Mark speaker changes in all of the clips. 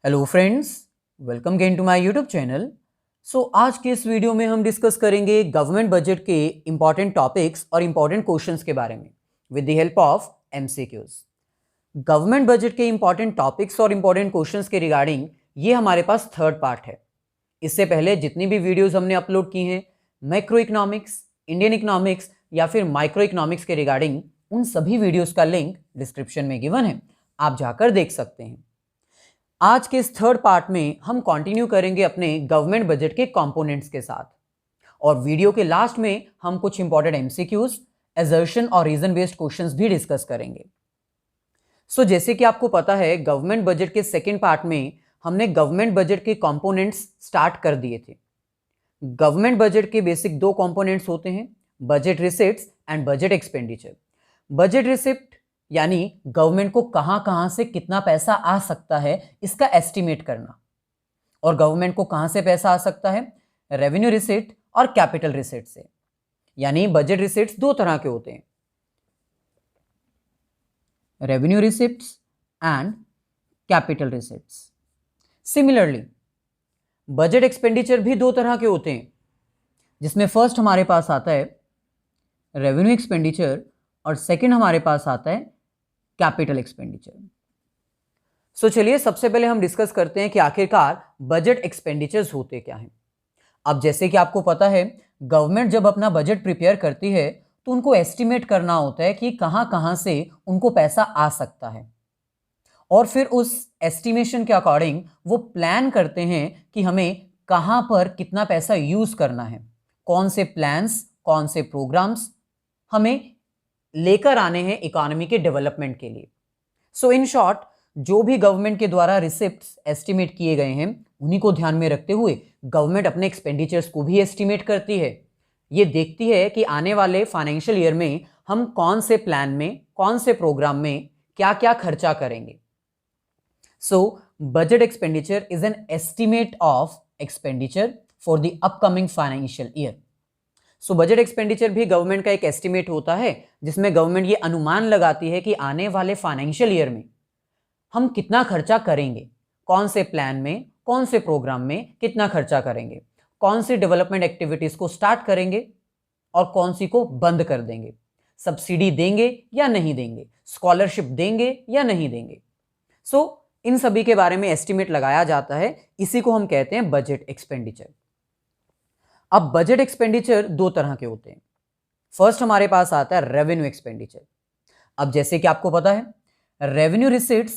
Speaker 1: Hello friends, welcome again to my YouTube channel. आज के इस वीडियो में हम डिस्कस करेंगे गवर्नमेंट बजट के इंपॉर्टेंट टॉपिक्स और इंपॉर्टेंट क्वेश्चंस के बारे में with the help of MCQs. Government budget के इंपॉर्टेंट टॉपिक्स और इंपॉर्टेंट क्वेश्चंस के रिगार्डिंग ये हमारे पास थर्ड पार्ट है। इससे पहले जितनी भी वीडियोज हमने अपलोड की हैं मैक्रो इकोनॉमिक्स, इंडियन इकोनॉमिक्स या फिर माइक्रो इकोनॉमिक्स के रिगार्डिंग, उन सभी वीडियोज का लिंक डिस्क्रिप्शन में गिवन है, आप जाकर देख सकते हैं। आज के इस थर्ड पार्ट में हम कंटिन्यू करेंगे अपने गवर्नमेंट बजट के कंपोनेंट्स के साथ, और वीडियो के लास्ट में हम कुछ इंपॉर्टेंट एमसीक्यूज, असर्शन और रीजन बेस्ड क्वेश्चंस भी डिस्कस करेंगे। जैसे कि आपको पता है, गवर्नमेंट बजट के सेकंड पार्ट में हमने गवर्नमेंट बजट के कंपोनेंट्स स्टार्ट कर दिए थे। गवर्नमेंट बजट के बेसिक दो कंपोनेंट्स होते हैं, budget receipts and budget expenditure. Budget receipt यानी गवर्नमेंट को कहां कहां से कितना पैसा आ सकता है इसका एस्टिमेट करना, और गवर्नमेंट को कहां से पैसा आ सकता है, रेवेन्यू रिसिप्ट और कैपिटल रिसिप्ट से। यानी बजट रिसिप्ट्स दो तरह के होते हैं, revenue receipts and capital receipts. Similarly budget expenditure भी दो तरह के होते हैं, जिसमें फर्स्ट हमारे पास आता है रेवेन्यू एक्सपेंडिचर और सेकंड हमारे पास आता है कैपिटल एक्सपेंडिचर। चलिए सबसे पहले हम डिस्कस करते हैं कि आखिरकार बजट एक्सपेंडिचर्स होते क्या हैं। अब जैसे कि आपको पता है, गवर्नमेंट जब अपना बजट प्रिपेयर करती है तो उनको एस्टिमेट करना होता है कि कहां कहां से उनको पैसा आ सकता है, और फिर उस एस्टिमेशन के अकॉर्डिंग वो प्लान करते हैं कि हमें कहां पर कितना पैसा यूज करना है, कौन से प्लान्स, कौन से प्रोग्राम्स हमें लेकर आने हैं इकोनॉमी के डेवलपमेंट के लिए। इन शॉर्ट, जो भी गवर्नमेंट के द्वारा रिसिप्ट्स एस्टिमेट किए गए हैं उन्हीं को ध्यान में रखते हुए गवर्नमेंट अपने एक्सपेंडिचर्स को भी एस्टिमेट करती है। ये देखती है कि आने वाले फाइनेंशियल ईयर में हम कौन से प्लान में, कौन से प्रोग्राम में क्या क्या खर्चा करेंगे। Budget expenditure is an estimate of expenditure for the upcoming financial year. Budget expenditure भी गवर्नमेंट का एक एस्टिमेट होता है, जिसमें गवर्नमेंट ये अनुमान लगाती है कि आने वाले फाइनेंशियल ईयर में हम कितना खर्चा करेंगे, कौन से प्लान में, कौन से प्रोग्राम में कितना खर्चा करेंगे, कौन सी डेवलपमेंट एक्टिविटीज को स्टार्ट करेंगे और कौन सी को बंद कर देंगे, सब्सिडी देंगे या नहीं देंगे, स्कॉलरशिप देंगे या नहीं देंगे। इन सभी के बारे में एस्टिमेट लगाया जाता है, इसी को हम कहते हैं बजट एक्सपेंडिचर। अब बजट एक्सपेंडिचर दो तरह के होते हैं। फर्स्ट हमारे पास आता है रेवेन्यू एक्सपेंडिचर। अब जैसे कि आपको पता है, रेवेन्यू रिसीट्स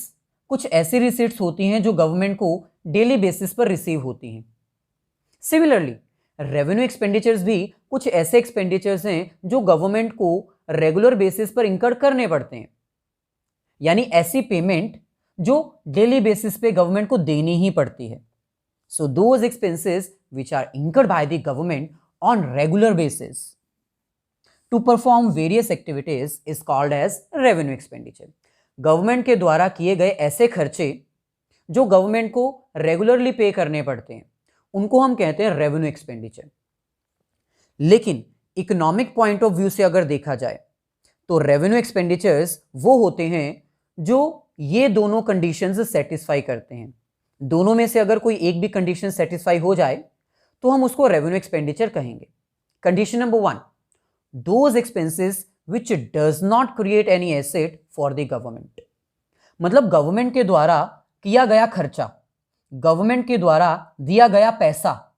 Speaker 1: कुछ ऐसी रिसीट्स होती हैं जो गवर्नमेंट को डेली बेसिस पर रिसीव होती हैं। सिमिलरली रेवेन्यू एक्सपेंडिचर्स भी कुछ ऐसे एक्सपेंडिचर्स हैं जो गवर्नमेंट को रेगुलर बेसिस पर इंकर करने पड़ते हैं, यानी ऐसी पेमेंट जो डेली बेसिस पे गवर्नमेंट को देनी ही पड़ती है। Those expenses which are incurred by the government on regular basis to perform various activities is called as revenue expenditure। Government के द्वारा किए गए ऐसे खर्चे जो गवर्नमेंट को रेगुलरली पे करने पड़ते हैं उनको हम कहते हैं रेवेन्यू एक्सपेंडिचर। लेकिन इकोनॉमिक पॉइंट ऑफ व्यू से अगर देखा जाए तो रेवेन्यू एक्सपेंडिचर्स वो होते हैं जो ये दोनों कंडीशंस सेटिस्फाई करते हैं। दोनों में से अगर कोई एक भी कंडीशन सेटिस्फाई हो जाए तो हम उसको रेवेन्यू एक्सपेंडिचर कहेंगे। Condition number 1, those expenses which does not create any asset for the government. मतलब गवर्नमेंट के द्वारा किया गया खर्चा, गवर्नमेंट के द्वारा दिया गया पैसा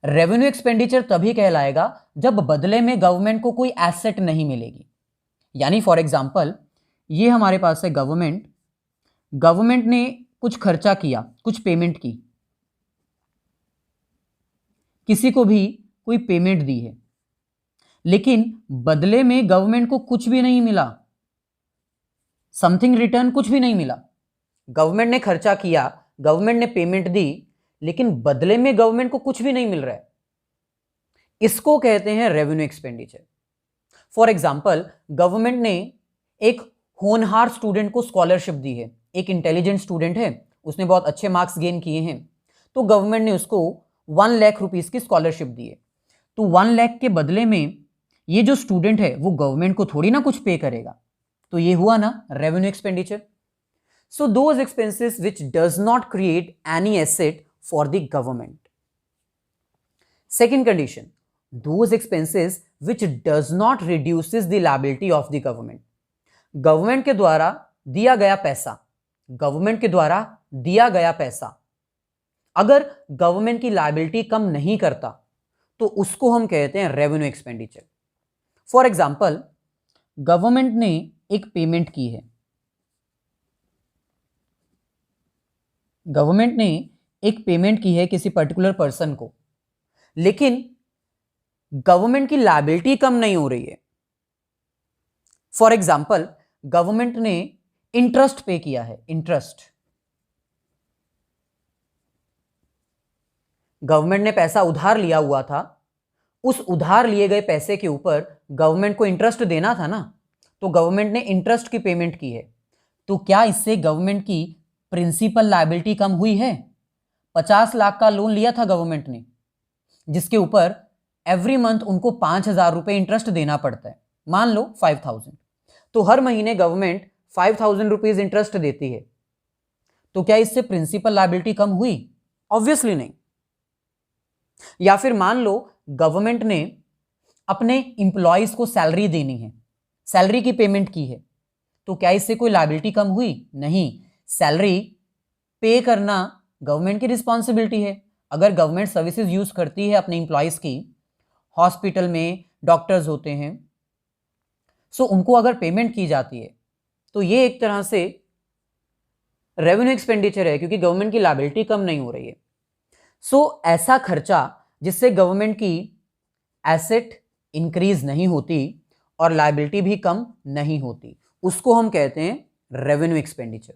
Speaker 1: रेवेन्यू एक्सपेंडिचर तभी कहलाएगा जब बदले में गवर्नमेंट को कोई एसेट नहीं मिलेगी। यानी फॉर एग्जांपल, ये हमारे पास है गवर्नमेंट ने कुछ खर्चा किया, कुछ पेमेंट की, किसी को भी कोई पेमेंट दी है, लेकिन बदले में गवर्नमेंट को कुछ भी नहीं मिला, समथिंग रिटर्न कुछ भी नहीं मिला। गवर्नमेंट ने खर्चा किया, गवर्नमेंट ने पेमेंट दी, लेकिन बदले में गवर्नमेंट को कुछ भी नहीं मिल रहा है, इसको कहते हैं revenue expenditure. For example, government ने एक होनहार स्टूडेंट को स्कॉलरशिप दी है, एक इंटेलिजेंट स्टूडेंट है, उसने बहुत अच्छे मार्क्स गेन किए हैं, तो गवर्नमेंट ने उसको 1 लाख रुपीस की स्कॉलरशिप दी है। तो 1 लाख के बदले में ये जो स्टूडेंट है वो गवर्नमेंट को थोड़ी ना कुछ पे करेगा, तो ये हुआ ना revenue expenditure. So those expenses which does not create any asset for the government. Second condition, those expenses which does not reduces the liability of the government. Government के द्वारा दिया गया पैसा, गवर्नमेंट के द्वारा दिया गया पैसा अगर गवर्नमेंट की लायबिलिटी कम नहीं करता तो उसको हम कहते हैं revenue expenditure. For example, government ने एक पेमेंट की है, गवर्नमेंट ने एक पेमेंट की है किसी पर्टिकुलर पर्सन को, लेकिन गवर्नमेंट की लायबिलिटी कम नहीं हो रही है. फॉर एग्जाम्पल, गवर्नमेंट ने इंटरेस्ट पे किया है, इंटरेस्ट. गवर्नमेंट ने पैसा उधार लिया हुआ था, उस उधार लिए गए पैसे के ऊपर गवर्नमेंट को इंटरेस्ट देना था ना, तो गवर्नमेंट ने इंटरेस्ट की पेमेंट की है. तो क्या इससे गवर्नमेंट की प्रिंसिपल लायबिलिटी कम हुई है? 50 लाख का लोन लिया था गवर्नमेंट ने, जिसके ऊपर एवरी मंथ उनको 5,000 रुपए इंटरेस्ट देना पड़ता है. मान लो 5,000, तो हर महीने गवर्नमेंट 5,000 रुपीज इंटरेस्ट देती है. तो क्या इससे प्रिंसिपल लायबिलिटी कम हुई? ऑब्वियसली नहीं. या फिर मान लो गवर्नमेंट ने अपने इंप्लॉइज को सैलरी देनी है, सैलरी की पेमेंट की है, तो क्या इससे कोई लायबिलिटी कम हुई? नहीं. सैलरी पे करना गवर्नमेंट की रिस्पॉन्सिबिलिटी है. अगर गवर्नमेंट सर्विसेज यूज करती है अपने इंप्लॉइज की, हॉस्पिटल में डॉक्टर्स होते हैं, सो उनको अगर पेमेंट की जाती है तो ये एक तरह से रेवेन्यू एक्सपेंडिचर है, क्योंकि गवर्नमेंट की लायबिलिटी कम नहीं हो रही है. सो ऐसा खर्चा जिससे गवर्नमेंट की एसेट इंक्रीज नहीं होती और लायबिलिटी भी कम नहीं होती, उसको हम कहते हैं रेवेन्यू एक्सपेंडिचर.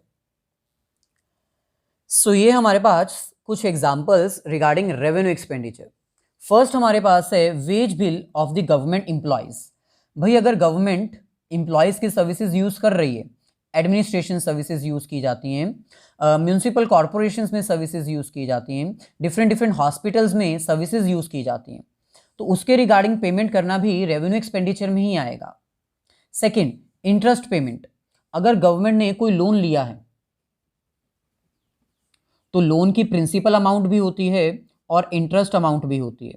Speaker 1: सो ये हमारे पास कुछ examples regarding revenue expenditure. First हमारे पास है wage bill of the government employees. भाई अगर गवर्नमेंट एम्प्लॉयज की सर्विसेज यूज कर रही है, एडमिनिस्ट्रेशन सर्विसेज यूज की जाती हैं, म्यूनिसिपल कॉरपोरेशंस में सर्विसेज यूज की जाती हैं, डिफरेंट हॉस्पिटल्स में सर्विसेज यूज की जाती हैं, तो उसके रिगार्डिंग पेमेंट करना भी रेवेन्यू एक्सपेंडिचर में ही आएगा. Second, interest payment. अगर गवर्नमेंट ने कोई लोन लिया है तो लोन की प्रिंसिपल अमाउंट भी होती है और इंटरेस्ट अमाउंट भी होती है.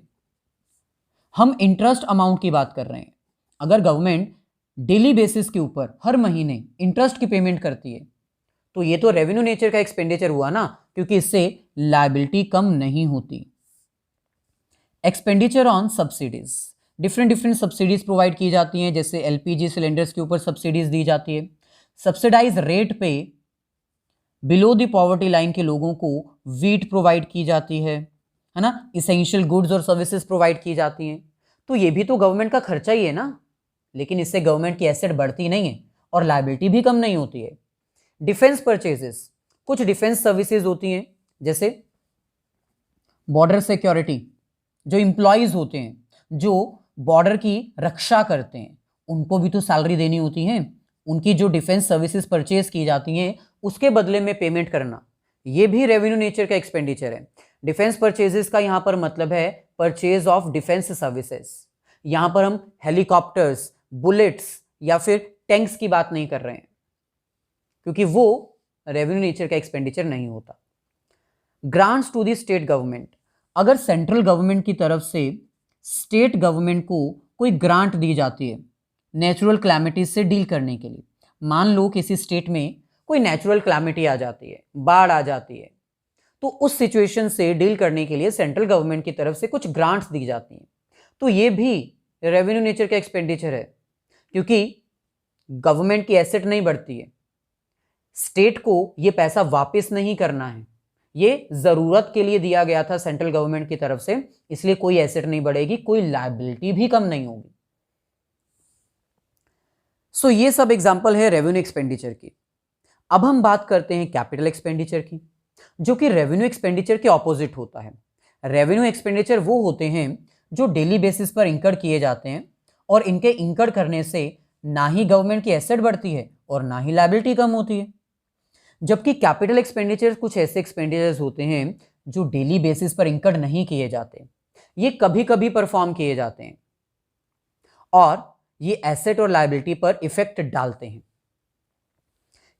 Speaker 1: हम इंटरेस्ट अमाउंट की बात कर रहे हैं. अगर गवर्नमेंट डेली बेसिस के ऊपर हर महीने इंटरेस्ट की पेमेंट करती है तो ये तो रेवेन्यू नेचर का एक्सपेंडिचर हुआ ना, क्योंकि इससे लायबिलिटी कम नहीं होती. Expenditure on subsidies. Different subsidies provide की जाती हैं, जैसे एलपीजी सिलेंडर्स के ऊपर सब्सिडीज दी जाती है. सब्सिडाइज रेट पे बिलो द पॉवर्टी लाइन के लोगों को वीट प्रोवाइड की जाती है ना, इसेंशियल गुड्स और सर्विसेज प्रोवाइड की जाती हैं. तो ये भी तो गवर्नमेंट का खर्चा ही है ना, लेकिन इससे गवर्नमेंट की एसेट बढ़ती नहीं है और लायबिलिटी भी कम नहीं होती है. Defence purchases. कुछ डिफेंस सर्विसेज होती हैं, जैसे बॉर्डर सिक्योरिटी. जो इंप्लॉइज होते हैं जो बॉर्डर की रक्षा करते हैं, उनको भी तो सैलरी देनी होती है. उनकी जो डिफेंस सर्विसेज परचेज की जाती हैं उसके बदले में पेमेंट करना, ये भी रेवेन्यू नेचर का एक्सपेंडिचर है. डिफेंस परचेजेस का यहाँ पर मतलब है परचेज ऑफ डिफेंस सर्विसेज. यहाँ पर हम हेलीकॉप्टर्स, बुलेट्स या फिर टैंक्स की बात नहीं कर रहे हैं, क्योंकि वो रेवेन्यू नेचर का एक्सपेंडिचर नहीं होता. Grants to the state government. अगर सेंट्रल गवर्नमेंट की तरफ से स्टेट गवर्नमेंट को कोई ग्रांट दी जाती है नेचुरल क्लैमिटीज से डील करने के लिए, मान लो किसी स्टेट में कोई नेचुरल क्लैमिटी आ जाती है, बाढ़ आ जाती है, तो उस सिचुएशन से डील करने के लिए सेंट्रल गवर्नमेंट की तरफ से कुछ ग्रांट्स दी जाती हैं, तो ये भी रेवेन्यू नेचर का एक्सपेंडिचर है, क्योंकि गवर्नमेंट की एसेट नहीं बढ़ती है, स्टेट को ये पैसा वापस नहीं करना है, ये जरूरत के लिए दिया गया था सेंट्रल गवर्नमेंट की तरफ से, इसलिए कोई एसेट नहीं बढ़ेगी, कोई लायबिलिटी भी कम नहीं होगी. सो ये सब एग्जांपल है रेवेन्यू एक्सपेंडिचर की. अब हम बात करते हैं कैपिटल एक्सपेंडिचर की, जो कि रेवेन्यू एक्सपेंडिचर के ऑपोजिट होता है. रेवेन्यू एक्सपेंडिचर वो होते हैं जो डेली बेसिस पर इंकर किए जाते हैं और इनके इंकर करने से ना ही गवर्नमेंट की एसेट बढ़ती है और ना ही लायबिलिटी कम होती है. जबकि कैपिटल एक्सपेंडिचर कुछ ऐसे एक्सपेंडिचर्स होते हैं जो डेली बेसिस पर इंकर नहीं किए जाते, ये कभी कभी परफॉर्म किए जाते हैं और ये एसेट और लायबिलिटी पर इफेक्ट डालते हैं.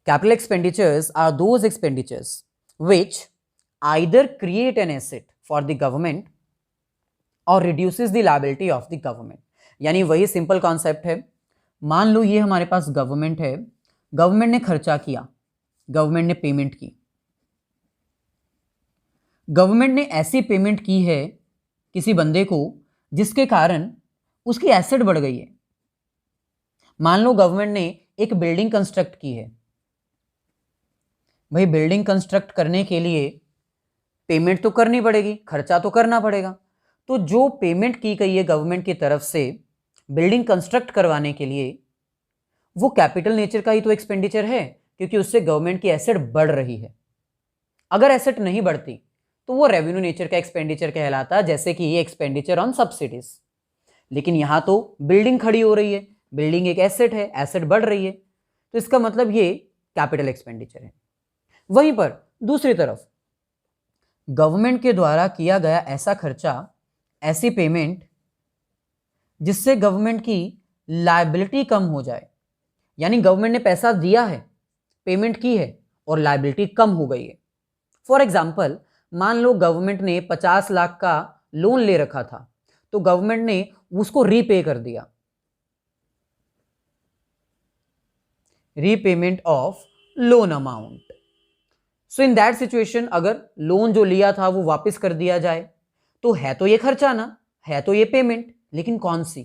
Speaker 1: Capital expenditures are those expenditures which either create an asset for the government or reduces the liability of the government. यानी वही सिंपल कॉन्सेप्ट है। मान लो ये हमारे पास गवर्नमेंट है, गवर्नमेंट ने खर्चा किया, गवर्नमेंट ने पेमेंट की, गवर्नमेंट ने ऐसी पेमेंट की है किसी बंदे को जिसके कारण उसकी एसेट बढ़ गई है। मान लो गवर्नमेंट ने एक बिल्डिंग कंस्ट्रक्ट की है, भाई बिल्डिंग कंस्ट्रक्ट करने के लिए पेमेंट तो करनी पड़ेगी, खर्चा तो करना पड़ेगा। तो जो पेमेंट की गई है गवर्नमेंट की तरफ से बिल्डिंग कंस्ट्रक्ट करवाने के लिए, वो कैपिटल नेचर का ही तो एक्सपेंडिचर है, क्योंकि उससे गवर्नमेंट की एसेट बढ़ रही है। अगर एसेट नहीं बढ़ती तो वो रेवेन्यू नेचर का एक्सपेंडिचर कहलाता, जैसे कि ये एक्सपेंडिचर ऑन सब्सिडीज। लेकिन यहां तो बिल्डिंग खड़ी हो रही है, बिल्डिंग एक एसेट है, एसेट बढ़ रही है, तो इसका मतलब ये कैपिटल एक्सपेंडिचर है। वहीं पर दूसरी तरफ गवर्नमेंट के द्वारा किया गया ऐसा खर्चा, ऐसी पेमेंट जिससे गवर्नमेंट की लायबिलिटी कम हो जाए, यानी गवर्नमेंट ने पैसा दिया है, पेमेंट की है और लायबिलिटी कम हो गई है। फॉर एग्जाम्पल, मान लो गवर्नमेंट ने 50 लाख का लोन ले रखा था, तो गवर्नमेंट ने उसको रीपे कर दिया, repayment of loan amount. So in that situation अगर लोन जो लिया था वो वापस कर दिया जाए, तो है तो ये खर्चा ना, है तो ये पेमेंट, लेकिन कौन सी?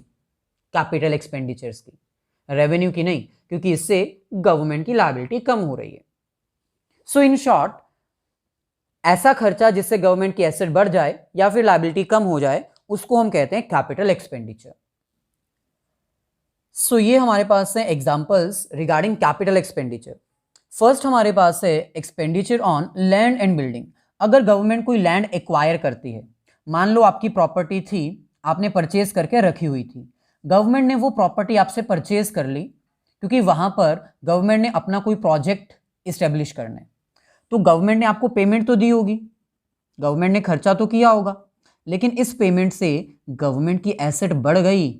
Speaker 1: कैपिटल एक्सपेंडिचर्स की, रेवेन्यू की नहीं, क्योंकि इससे गवर्नमेंट की लायबिलिटी कम हो रही है। सो इन शॉर्ट, ऐसा खर्चा जिससे गवर्नमेंट की एसेट बढ़ जाए या फिर लायबिलिटी कम हो जाए, उसको हम कहते हैं कैपिटल एक्सपेंडिचर। सो ये हमारे पास है examples regarding capital expenditure. First हमारे पास है expenditure on land and building. अगर गवर्नमेंट कोई लैंड एक्वायर करती है, मान लो आपकी प्रॉपर्टी थी, आपने परचेज करके रखी हुई थी, गवर्नमेंट ने वो प्रॉपर्टी आपसे परचेज कर ली, क्योंकि वहां पर गवर्नमेंट ने अपना कोई प्रोजेक्ट इस्टेब्लिश करना है, तो गवर्नमेंट ने आपको पेमेंट तो दी होगी, गवर्नमेंट ने खर्चा तो किया होगा, लेकिन इस पेमेंट से गवर्नमेंट की एसेट बढ़ गई,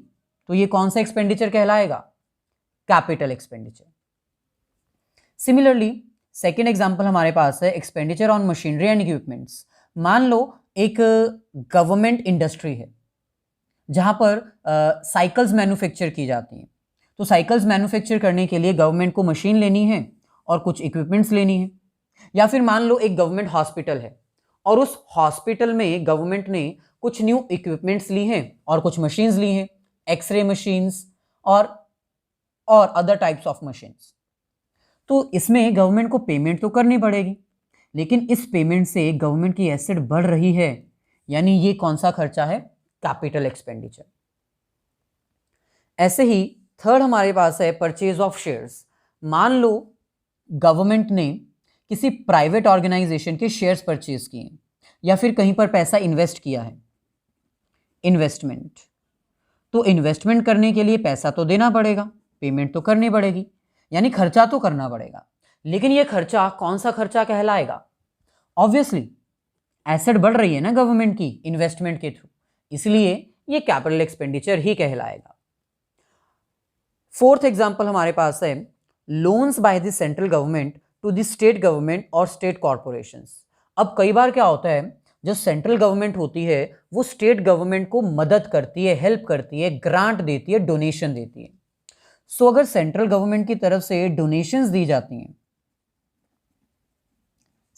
Speaker 1: तो ये कौन सा एक्सपेंडिचर कहलाएगा? Capital expenditure. Similarly second example हमारे पास है expenditure on machinery and equipments. मान लो एक गवर्नमेंट इंडस्ट्री है जहां पर साइकिल्स मैन्युफैक्चर की जाती हैं, तो साइकिल्स मैन्युफैक्चर करने के लिए गवर्नमेंट को मशीन लेनी है और कुछ इक्विपमेंट्स लेनी है। या फिर मान लो एक गवर्नमेंट हॉस्पिटल है और उस हॉस्पिटल में गवर्नमेंट ने कुछ न्यू इक्विपमेंट्स ली हैं और कुछ मशीन्स ली हैं, एक्सरे मशीन्स और अदर टाइप्स ऑफ मशीन्स। तो इसमें गवर्नमेंट को पेमेंट तो करनी पड़ेगी, लेकिन इस पेमेंट से गवर्नमेंट की एसेट बढ़ रही है, यानी ये कौन सा खर्चा है? Capital expenditure. ऐसे ही थर्ड हमारे पास है परचेज ऑफ शेयर्स। मान लो गवर्नमेंट ने किसी प्राइवेट ऑर्गेनाइजेशन के शेयर्स परचेज किए या फिर कहीं पर पैसा इन्वेस्ट किया है, इन्वेस्टमेंट। तो इन्वेस्टमेंट करने के लिए पैसा तो देना पड़ेगा, पेमेंट तो करनी पड़ेगी, यानी खर्चा तो करना पड़ेगा। लेकिन यह खर्चा कौन सा खर्चा कहलाएगा? ऑब्वियसली एसेट बढ़ रही है ना गवर्नमेंट की इन्वेस्टमेंट के थ्रू, इसलिए यह कैपिटल एक्सपेंडिचर ही कहलाएगा। फोर्थ एग्जांपल हमारे पास है loans by the central government to the state government और स्टेट कॉर्पोरेशंस। अब कई बार क्या होता है, जो सेंट्रल गवर्नमेंट होती है वो स्टेट गवर्नमेंट को मदद करती है, हेल्प करती है, ग्रांट देती है, डोनेशन देती है। सो अगर सेंट्रल गवर्नमेंट की तरफ से डोनेशंस दी जाती हैं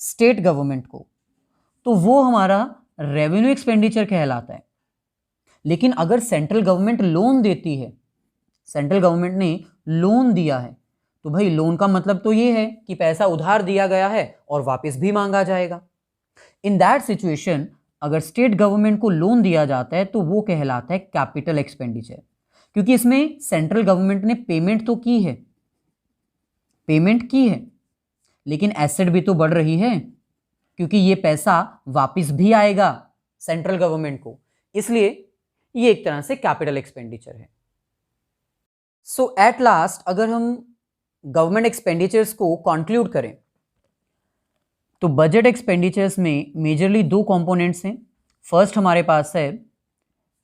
Speaker 1: स्टेट गवर्नमेंट को, तो वो हमारा रेवेन्यू एक्सपेंडिचर कहलाता है। लेकिन अगर सेंट्रल गवर्नमेंट लोन देती है, सेंट्रल गवर्नमेंट ने लोन दिया है, तो भाई लोन का मतलब तो ये है कि पैसा उधार दिया गया है और वापस भी मांगा जाएगा। इन दैट सिचुएशन अगर स्टेट गवर्नमेंट को लोन दिया जाता है तो वो कहलाता है कैपिटल एक्सपेंडिचर, क्योंकि इसमें सेंट्रल गवर्नमेंट ने पेमेंट तो की है, पेमेंट की है, लेकिन एसेट भी तो बढ़ रही है, क्योंकि ये पैसा वापस भी आएगा सेंट्रल गवर्नमेंट को, इसलिए ये एक तरह से कैपिटल एक्सपेंडिचर है। सो एट लास्ट अगर हम गवर्नमेंट एक्सपेंडिचर्स को कंक्लूड करें तो बजट एक्सपेंडिचर्स में मेजरली दो कंपोनेंट्स हैं। फर्स्ट हमारे पास है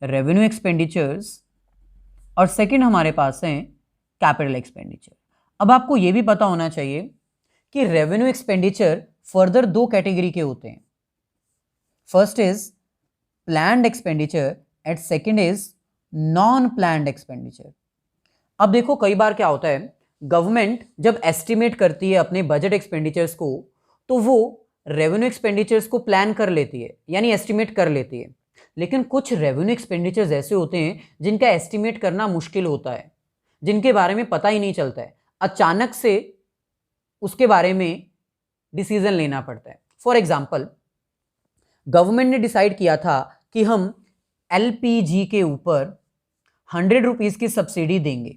Speaker 1: रेवेन्यू एक्सपेंडिचर्स और सेकंड हमारे पास है कैपिटल एक्सपेंडिचर। अब आपको यह भी पता होना चाहिए कि रेवेन्यू एक्सपेंडिचर फर्दर दो कैटेगरी के होते हैं। First is planned expenditure and second is non planned expenditure. अब देखो कई बार क्या होता है, गवर्नमेंट जब एस्टिमेट करती है अपने बजट एक्सपेंडिचर्स को, तो वो रेवेन्यू एक्सपेंडिचर्स को प्लान कर लेती है, यानी एस्टिमेट कर लेती है। लेकिन कुछ रेवेन्यू एक्सपेंडिचर्स ऐसे होते हैं जिनका एस्टिमेट करना मुश्किल होता है, जिनके बारे में पता ही नहीं चलता है, अचानक से उसके बारे में डिसीजन लेना पड़ता है। फॉर एग्जाम्पल, गवर्नमेंट ने डिसाइड किया था कि हम एलपीजी के ऊपर 100 रुपीज की सब्सिडी देंगे।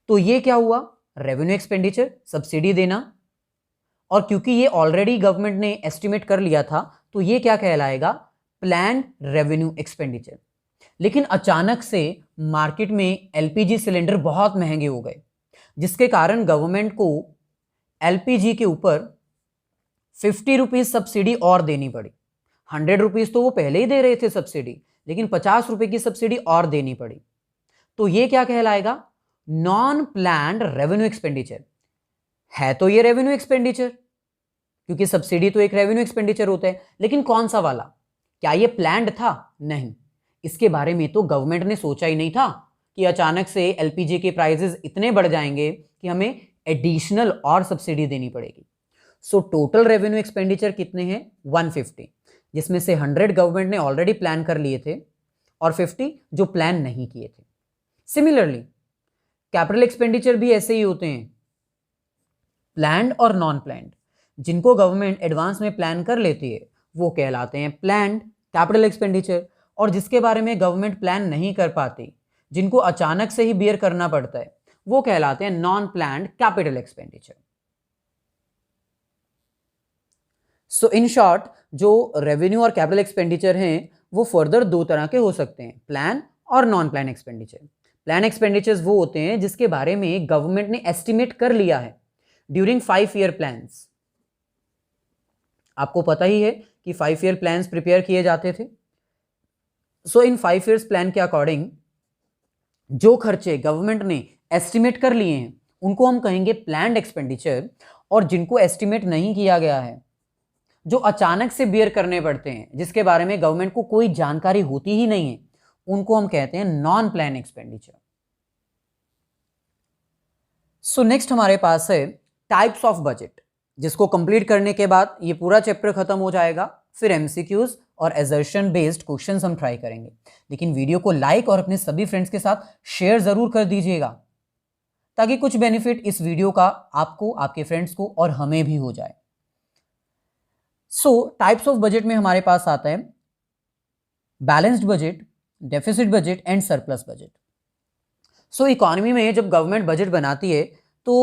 Speaker 1: तो ये क्या हुआ, रेवेन्यू एक्सपेंडिचर, सब्सिडी देना। और क्योंकि ये ऑलरेडी गवर्नमेंट ने एस्टिमेट कर लिया था, तो ये क्या कहलाएगा, प्लान्ड रेवेन्यू एक्सपेंडिचर। लेकिन अचानक से मार्केट में एलपीजी सिलेंडर बहुत महंगे हो गए, जिसके कारण गवर्नमेंट को एलपीजी के ऊपर 50 रुपीज सब्सिडी और देनी पड़ी। 100 रुपीज तो वो पहले ही दे रहे थे सब्सिडी, लेकिन 50 रुपए की सब्सिडी और देनी पड़ी। तो ये क्या कहलाएगा, नॉन प्लान्ड रेवेन्यू एक्सपेंडिचर। है तो ये रेवेन्यू एक्सपेंडिचर, क्योंकि सब्सिडी तो एक रेवेन्यू एक्सपेंडिचर होता है, लेकिन कौन सा वाला, क्या ये प्लान्ड था? नहीं, इसके बारे में तो गवर्नमेंट ने सोचा ही नहीं था कि अचानक से एलपीजी के प्राइसेस इतने बढ़ जाएंगे कि हमें एडिशनल और सब्सिडी देनी पड़ेगी। सो टोटल रेवेन्यू एक्सपेंडिचर कितने हैं, 150, जिसमें से 100 गवर्नमेंट ने ऑलरेडी प्लान कर लिए थे और 50 जो प्लान नहीं किए थे। सिमिलरली कैपिटल एक्सपेंडिचर भी ऐसे ही होते हैं, प्लान्ड और नॉन प्लान्ड। जिनको गवर्नमेंट एडवांस में प्लान कर लेती है वो कहलाते हैं प्लान्ड कैपिटल एक्सपेंडिचर, और जिसके बारे में गवर्नमेंट प्लान नहीं कर पाती, जिनको अचानक से ही बियर करना पड़ता है, वो कहलाते हैं non planned capital expenditure. So in short, जो रेवेन्यू और कैपिटल एक्सपेंडिचर हैं वो फर्दर दो तरह के हो सकते हैं, प्लान और non plan expenditure. Plan expenditures वो होते हैं जिसके बारे में गवर्नमेंट ने एस्टिमेट कर लिया है ड्यूरिंग 5 ईयर प्लान्स। आपको पता ही है कि 5 ईयर प्लान्स प्रिपेयर किए जाते थे। सो इन 5 ईयर्स प्लान के अकॉर्डिंग जो खर्चे गवर्नमेंट ने एस्टिमेट कर लिए हैं उनको हम कहेंगे प्लान्ड एक्सपेंडिचर, और जिनको एस्टिमेट नहीं किया गया है, जो अचानक से बियर करने पड़ते हैं, जिसके बारे में गवर्नमेंट को कोई जानकारी होती ही नहीं है, उनको हम कहते हैं non plan expenditure. So next हमारे पास है टाइप्स ऑफ बजट, जिसको कंप्लीट करने के बाद ये पूरा चैप्टर खत्म हो जाएगा। फिर एमसीक्यूज और एजर्शन बेस्ड क्वेश्चंस हम ट्राई करेंगे। लेकिन वीडियो को लाइक और अपने सभी फ्रेंड्स के साथ शेयर जरूर कर दीजिएगा, ताकि कुछ बेनिफिट इस वीडियो का आपको, आपके फ्रेंड्स को और हमें भी हो जाए। सो टाइप्स ऑफ बजट में हमारे पास आता है balanced budget, deficit budget and surplus budget. So economy में जब गवर्नमेंट बजट बनाती है तो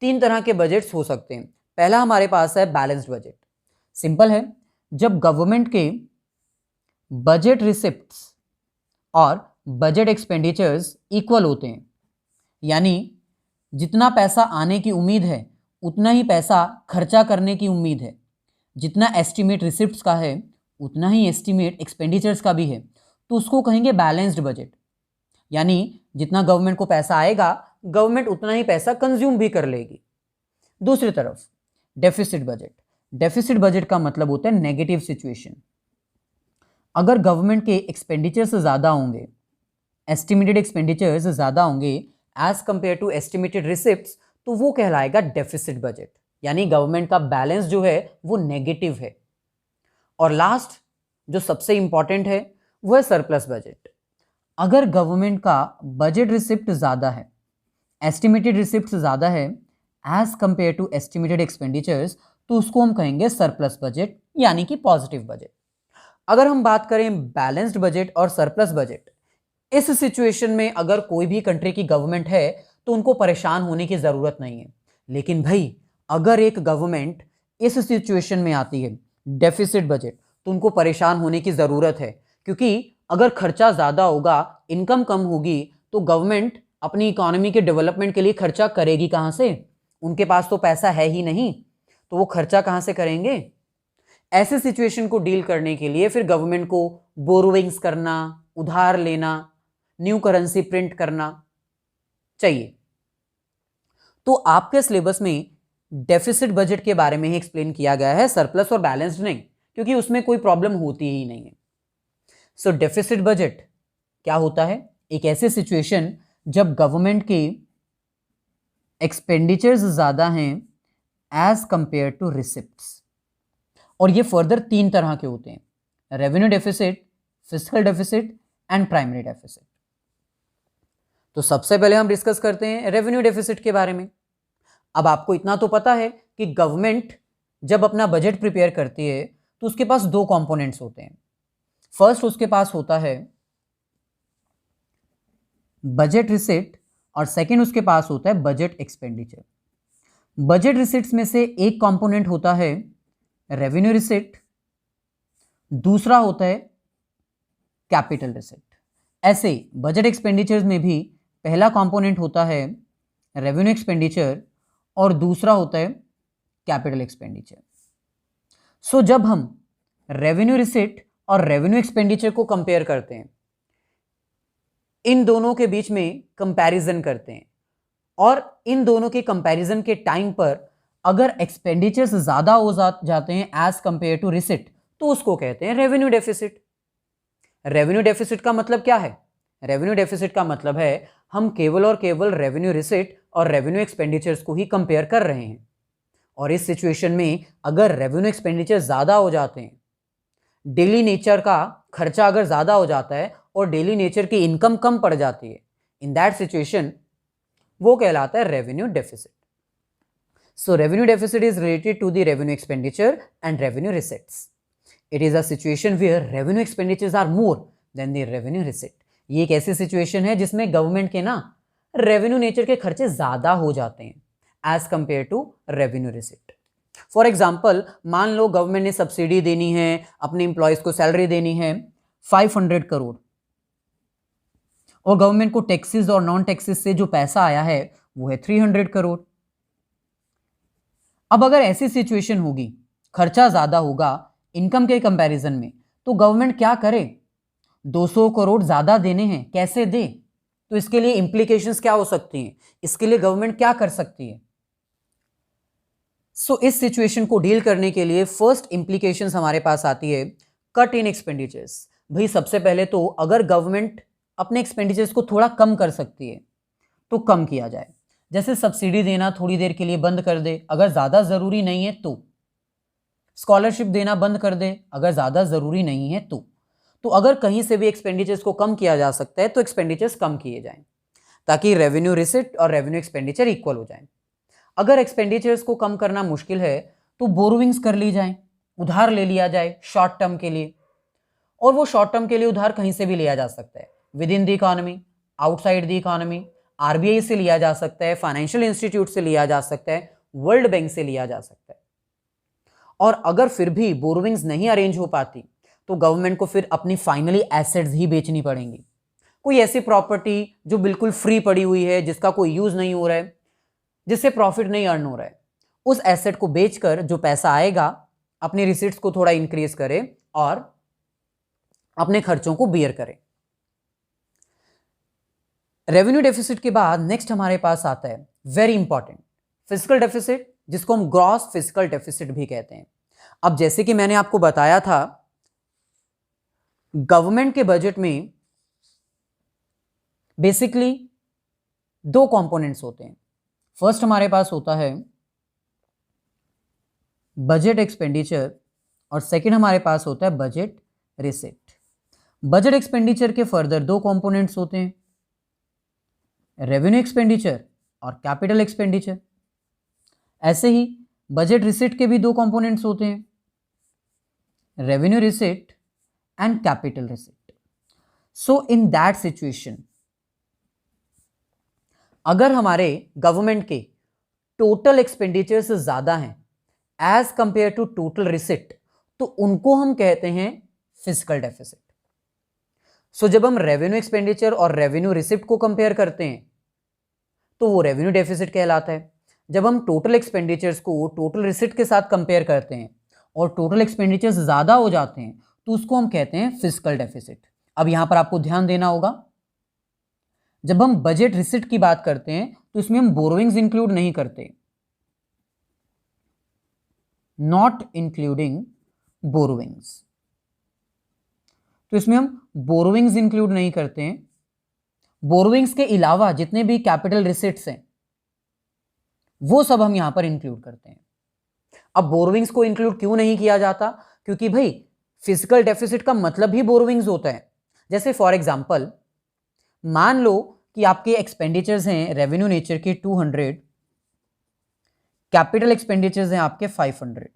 Speaker 1: 3 तरह के बजट्स हो सकते हैं। पहला हमारे पास है बैलेंस्ड बजट। सिंपल है, जब गवर्नमेंट के बजट रिसिप्ट्स और बजट एक्सपेंडिचर्स इक्वल होते हैं, यानी जितना पैसा आने की उम्मीद है उतना ही पैसा खर्चा करने की उम्मीद है, जितना एस्टिमेट रिसिप्ट्स का है उतना ही एस्टिमेट एक्सपेंडिचर्स का भी है, तो उसको कहेंगे बैलेंस्ड बजट। यानी जितना गवर्नमेंट को पैसा आएगा, गवर्नमेंट उतना ही पैसा कंज्यूम भी कर लेगी। दूसरी तरफ डेफिसिट बजट। डेफिसिट बजट का मतलब होता है नेगेटिव सिचुएशन। अगर गवर्नमेंट के एक्सपेंडिचर्स ज़्यादा होंगे, एस्टिमेटेड एक्सपेंडिचर्स ज़्यादा होंगे as compare to estimated receipts, तो वो कहलाएगा डेफिसिट बजट, यानी गवर्नमेंट का बैलेंस जो है वो नेगेटिव है। और लास्ट जो सबसे इंपॉर्टेंट है वो है सरप्लस बजट। अगर गवर्नमेंट का बजट रिसिप्ट ज़्यादा है, एस्टिमेटेड रिसिप्ट ज़्यादा है as compare to estimated expenditures, तो उसको हम कहेंगे सरप्लस बजट, यानी कि पॉजिटिव बजट। अगर हम बात करें बैलेंस्ड बजट और सरप्लस बजट, इस सिचुएशन में अगर कोई भी कंट्री की गवर्नमेंट है तो उनको परेशान होने की ज़रूरत नहीं है। लेकिन भाई अगर एक गवर्नमेंट इस सिचुएशन में आती है डेफिसिट बजट, तो उनको परेशान होने की ज़रूरत है, क्योंकि अगर खर्चा ज़्यादा होगा, इनकम कम होगी, तो गवर्नमेंट अपनी इकोनॉमी के डेवलपमेंट के लिए खर्चा करेगी कहाँ से? उनके पास तो पैसा है ही नहीं, तो वो खर्चा कहाँ से करेंगे? ऐसे सिचुएशन को डील करने के लिए फिर गवर्नमेंट को बोरोइंग्स करना, उधार लेना, न्यू करेंसी प्रिंट करना चाहिए। तो आपके सिलेबस में डेफिसिट बजट के बारे में ही एक्सप्लेन किया गया है, सरप्लस और बैलेंस्ड नहीं, क्योंकि उसमें कोई प्रॉब्लम होती ही नहीं है। सो डेफिसिट बजट क्या होता है? एक ऐसी सिचुएशन जब गवर्नमेंट की एक्सपेंडिचर्स ज्यादा हैं एज कंपेयर टू रिसिप्ट्स, और ये फर्दर 3 तरह के होते हैं: revenue deficit, fiscal deficit and primary deficit. तो सबसे पहले हम डिस्कस करते हैं रेवेन्यू डेफिसिट के बारे में। अब आपको इतना तो पता है कि गवर्नमेंट जब अपना बजट प्रिपेयर करती है तो उसके पास 2 कंपोनेंट्स होते हैं। फर्स्ट उसके पास होता है बजट रिसिट और सेकंड उसके पास होता है बजट एक्सपेंडिचर। बजट रिसिट्स में से एक कंपोनेंट होता है रेवेन्यू रिसिट, दूसरा होता है कैपिटल रिसिट। ऐसे बजट एक्सपेंडिचर्स में भी पहला कंपोनेंट होता है रेवेन्यू एक्सपेंडिचर और दूसरा होता है कैपिटल एक्सपेंडिचर। सो जब हम रेवेन्यू रिसिट और रेवेन्यू एक्सपेंडिचर को कंपेयर करते हैं, इन दोनों के बीच में कंपैरिजन करते हैं, और इन दोनों के कंपैरिजन के टाइम पर अगर एक्सपेंडिचर्स ज्यादा हो जाते हैं एज कंपेयर टू रिसिट, तो उसको कहते हैं रेवेन्यू डेफिसिट। रेवेन्यू डेफिसिट का मतलब क्या है? रेवेन्यू डेफिसिट का मतलब है हम केवल और केवल रेवेन्यू रिसिट और रेवेन्यू एक्सपेंडिचर्स को ही कंपेयर कर रहे हैं, और इस सिचुएशन में अगर रेवेन्यू एक्सपेंडिचर ज्यादा हो जाते हैं, डेली नेचर का खर्चा अगर ज्यादा हो जाता है और डेली नेचर की इनकम कम पड़ जाती है, इन दैट सिचुएशन वो कहलाता है revenue deficit. So revenue deficit is related to the revenue expenditure and revenue receipts. It is a situation where revenue expenditures are more than the revenue receipt. ये एक ऐसी सिचुएशन है जिसमें government के ना रेवेन्यू नेचर के खर्चे ज्यादा हो जाते हैं as compare to revenue receipt. For example, मान लो गवर्नमेंट ने सब्सिडी देनी है, अपने एम्प्लॉयज को सैलरी देनी है 500 करोड़, और गवर्नमेंट को टैक्सेस और नॉन टैक्सेस से जो पैसा आया है वो है 300 करोड़। अब अगर ऐसी सिचुएशन होगी, खर्चा ज्यादा होगा इनकम के कंपैरिजन में, तो गवर्नमेंट क्या करे? 200 करोड़ ज्यादा देने हैं, कैसे दे? तो इसके लिए इंप्लीकेशंस क्या हो सकती हैं? इसके लिए गवर्नमेंट क्या कर सकती है? सो इस सिचुएशन को डील करने के लिए फर्स्ट इंप्लीकेशंस हमारे पास आती है कट इन एक्सपेंडिचर्स। भाई सबसे पहले तो अगर गवर्नमेंट अपने एक्सपेंडिचर्स को थोड़ा कम कर सकती है तो कम किया जाए। जैसे सब्सिडी देना थोड़ी देर के लिए बंद कर दे अगर ज़्यादा ज़रूरी नहीं है तो, स्कॉलरशिप देना बंद कर दे अगर ज़्यादा ज़रूरी नहीं है तो अगर कहीं से भी एक्सपेंडिचर्स को कम किया जा सकता है तो एक्सपेंडिचर्स कम किए जाएं, ताकि रेवेन्यू रिसिट और रेवेन्यू एक्सपेंडिचर इक्वल हो जाएं। अगर एक्सपेंडिचर्स को कम करना मुश्किल है तो बोरोविंग्स कर ली जाए, उधार ले लिया जाए शॉर्ट टर्म के लिए, और वो शॉर्ट टर्म के लिए उधार कहीं से भी लिया जा सकता है, with in the economy, outside the economy, RBI से लिया जा सकता है, फाइनेंशियल इंस्टीट्यूट से लिया जा सकता है, वर्ल्ड बैंक से लिया जा सकता है। और अगर फिर भी बोरोविंग्स नहीं अरेंज हो पाती तो गवर्नमेंट को फिर अपनी फाइनली एसेट्स ही बेचनी पड़ेंगी। कोई ऐसी प्रॉपर्टी जो बिल्कुल फ्री पड़ी हुई है, जिसका कोई यूज नहीं हो रहा है, जिससे प्रॉफिट नहीं अर्न हो रहा है, उस एसेट को बेचकर जो पैसा आएगा अपनी रिसीट्स को थोड़ा इंक्रीज करे और अपने खर्चों को बियर करे। रेवेन्यू डेफिसिट के बाद नेक्स्ट हमारे पास आता है वेरी इंपॉर्टेंट फिजिकल डेफिसिट, जिसको हम ग्रॉस फिजिकल डेफिसिट भी कहते हैं। अब जैसे कि मैंने आपको बताया था, गवर्नमेंट के बजट में बेसिकली 2 कंपोनेंट्स होते हैं। फर्स्ट हमारे पास होता है बजट एक्सपेंडिचर और सेकंड हमारे पास होता है बजट रिसिट। बजट एक्सपेंडिचर के फर्दर 2 कंपोनेंट्स होते हैं, रेवेन्यू एक्सपेंडिचर और कैपिटल एक्सपेंडिचर। ऐसे ही बजट रिसिट के भी 2 कंपोनेंट्स होते हैं, revenue receipt and capital receipt. So in that situation अगर हमारे गवर्नमेंट के टोटल एक्सपेंडिचर्स ज्यादा हैं as compare to total receipt, तो उनको हम कहते हैं फिजिकल डेफिसिट। सो जब हम रेवेन्यू एक्सपेंडिचर और रेवेन्यू रिसिप्ट को कंपेयर करते हैं तो वो रेवेन्यू डेफिसिट कहलाता है। जब हम टोटल एक्सपेंडिचर्स को टोटल रिसिप्ट के साथ कंपेयर करते हैं और टोटल एक्सपेंडिचर्स ज़्यादा हो जाते हैं तो उसको हम कहते हैं फिजिकल डेफिसिट। अब यहाँ पर आपको ध्यान देना होगा, जब हम बजट रिसिप्ट की बात करते हैं तो इसमें हम बोरोइंग्स इंक्लूड नहीं करते। Not including borrowings. तो इसमें हम बोरोविंग्स इंक्लूड नहीं करते हैं। बोरोविंग्स के अलावा जितने भी कैपिटल रिसिट्स हैं वो सब हम यहां पर इंक्लूड करते हैं। अब बोरोविंग्स को इंक्लूड क्यों नहीं किया जाता? क्योंकि भाई फिजिकल डेफिसिट का मतलब ही बोरोविंग्स होता है। जैसे फॉर एग्जांपल मान लो कि आपके एक्सपेंडिचर्स हैं रेवेन्यू नेचर के 200, कैपिटल एक्सपेंडिचर्स हैं आपके 500।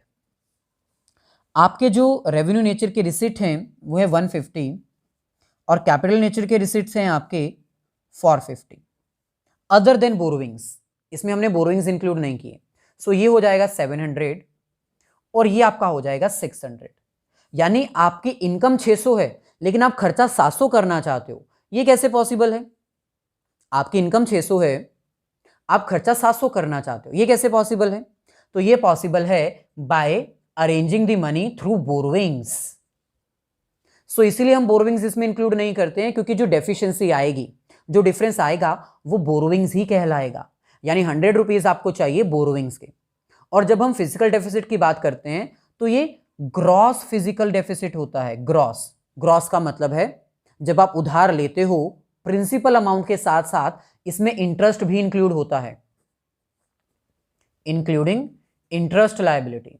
Speaker 1: आपके जो रेवेन्यू नेचर के रिसिट हैं वो है 150 और कैपिटल नेचर के रिसिट्स हैं आपके 450 अदर देन बोरोविंग्स। इसमें हमने बोरोविंग्स इंक्लूड नहीं किए। सो ये हो जाएगा 700 और ये आपका हो जाएगा 600। यानी आपकी इनकम 600 है लेकिन आप खर्चा 700 करना चाहते हो। ये कैसे पॉसिबल है? आपकी इनकम 600 है, आप खर्चा 700 करना चाहते हो, ये कैसे पॉसिबल है? तो ये पॉसिबल है by arranging the money through borrowings. So इसीलिए हम बोरोविंग्स इसमें इंक्लूड नहीं करते हैं, क्योंकि जो डेफिशिएंसी आएगी, जो डिफरेंस आएगा वो बोरोविंग्स ही कहलाएगा। यानी 100 रुपीज आपको चाहिए बोरोविंग्स के। और जब हम फिजिकल डेफिसिट की बात करते हैं तो ये ग्रॉस फिजिकल डेफिसिट होता है। ग्रॉस, ग्रॉस का मतलब है जब आप उधार लेते हो प्रिंसिपल अमाउंट के साथ साथ इसमें इंटरेस्ट भी इंक्लूड होता है, इंक्लूडिंग इंटरेस्ट लायबिलिटी।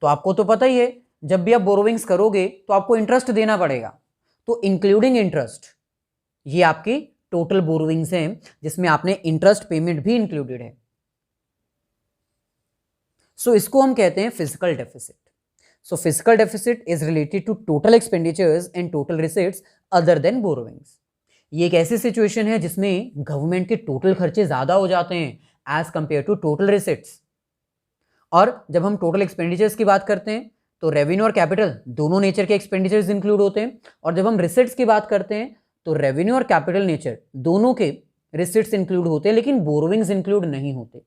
Speaker 1: तो आपको तो पता ही है जब भी आप बोरोविंग्स करोगे तो आपको इंटरेस्ट देना पड़ेगा। तो इंक्लूडिंग इंटरेस्ट ये आपकी टोटल बोरोविंग्स हैं जिसमें आपने इंटरेस्ट पेमेंट भी इंक्लूडेड है। सो इसको हम कहते हैं physical deficit. So physical deficit is related to total expenditures and total receipts other than borrowings. ये एक ऐसी सिचुएशन है जिसमें गवर्नमेंट के टोटल खर्चे ज्यादा हो जाते हैं as compare to total receipts. और जब हम टोटल एक्सपेंडिचर्स की बात करते हैं तो रेवेन्यू और कैपिटल दोनों नेचर के एक्सपेंडिचर्स इंक्लूड होते हैं। और जब हम रिसीट्स की बात करते हैं तो रेवेन्यू और कैपिटल नेचर दोनों के रिसीट्स इंक्लूड होते हैं लेकिन बोरोविंग्स इंक्लूड नहीं होते।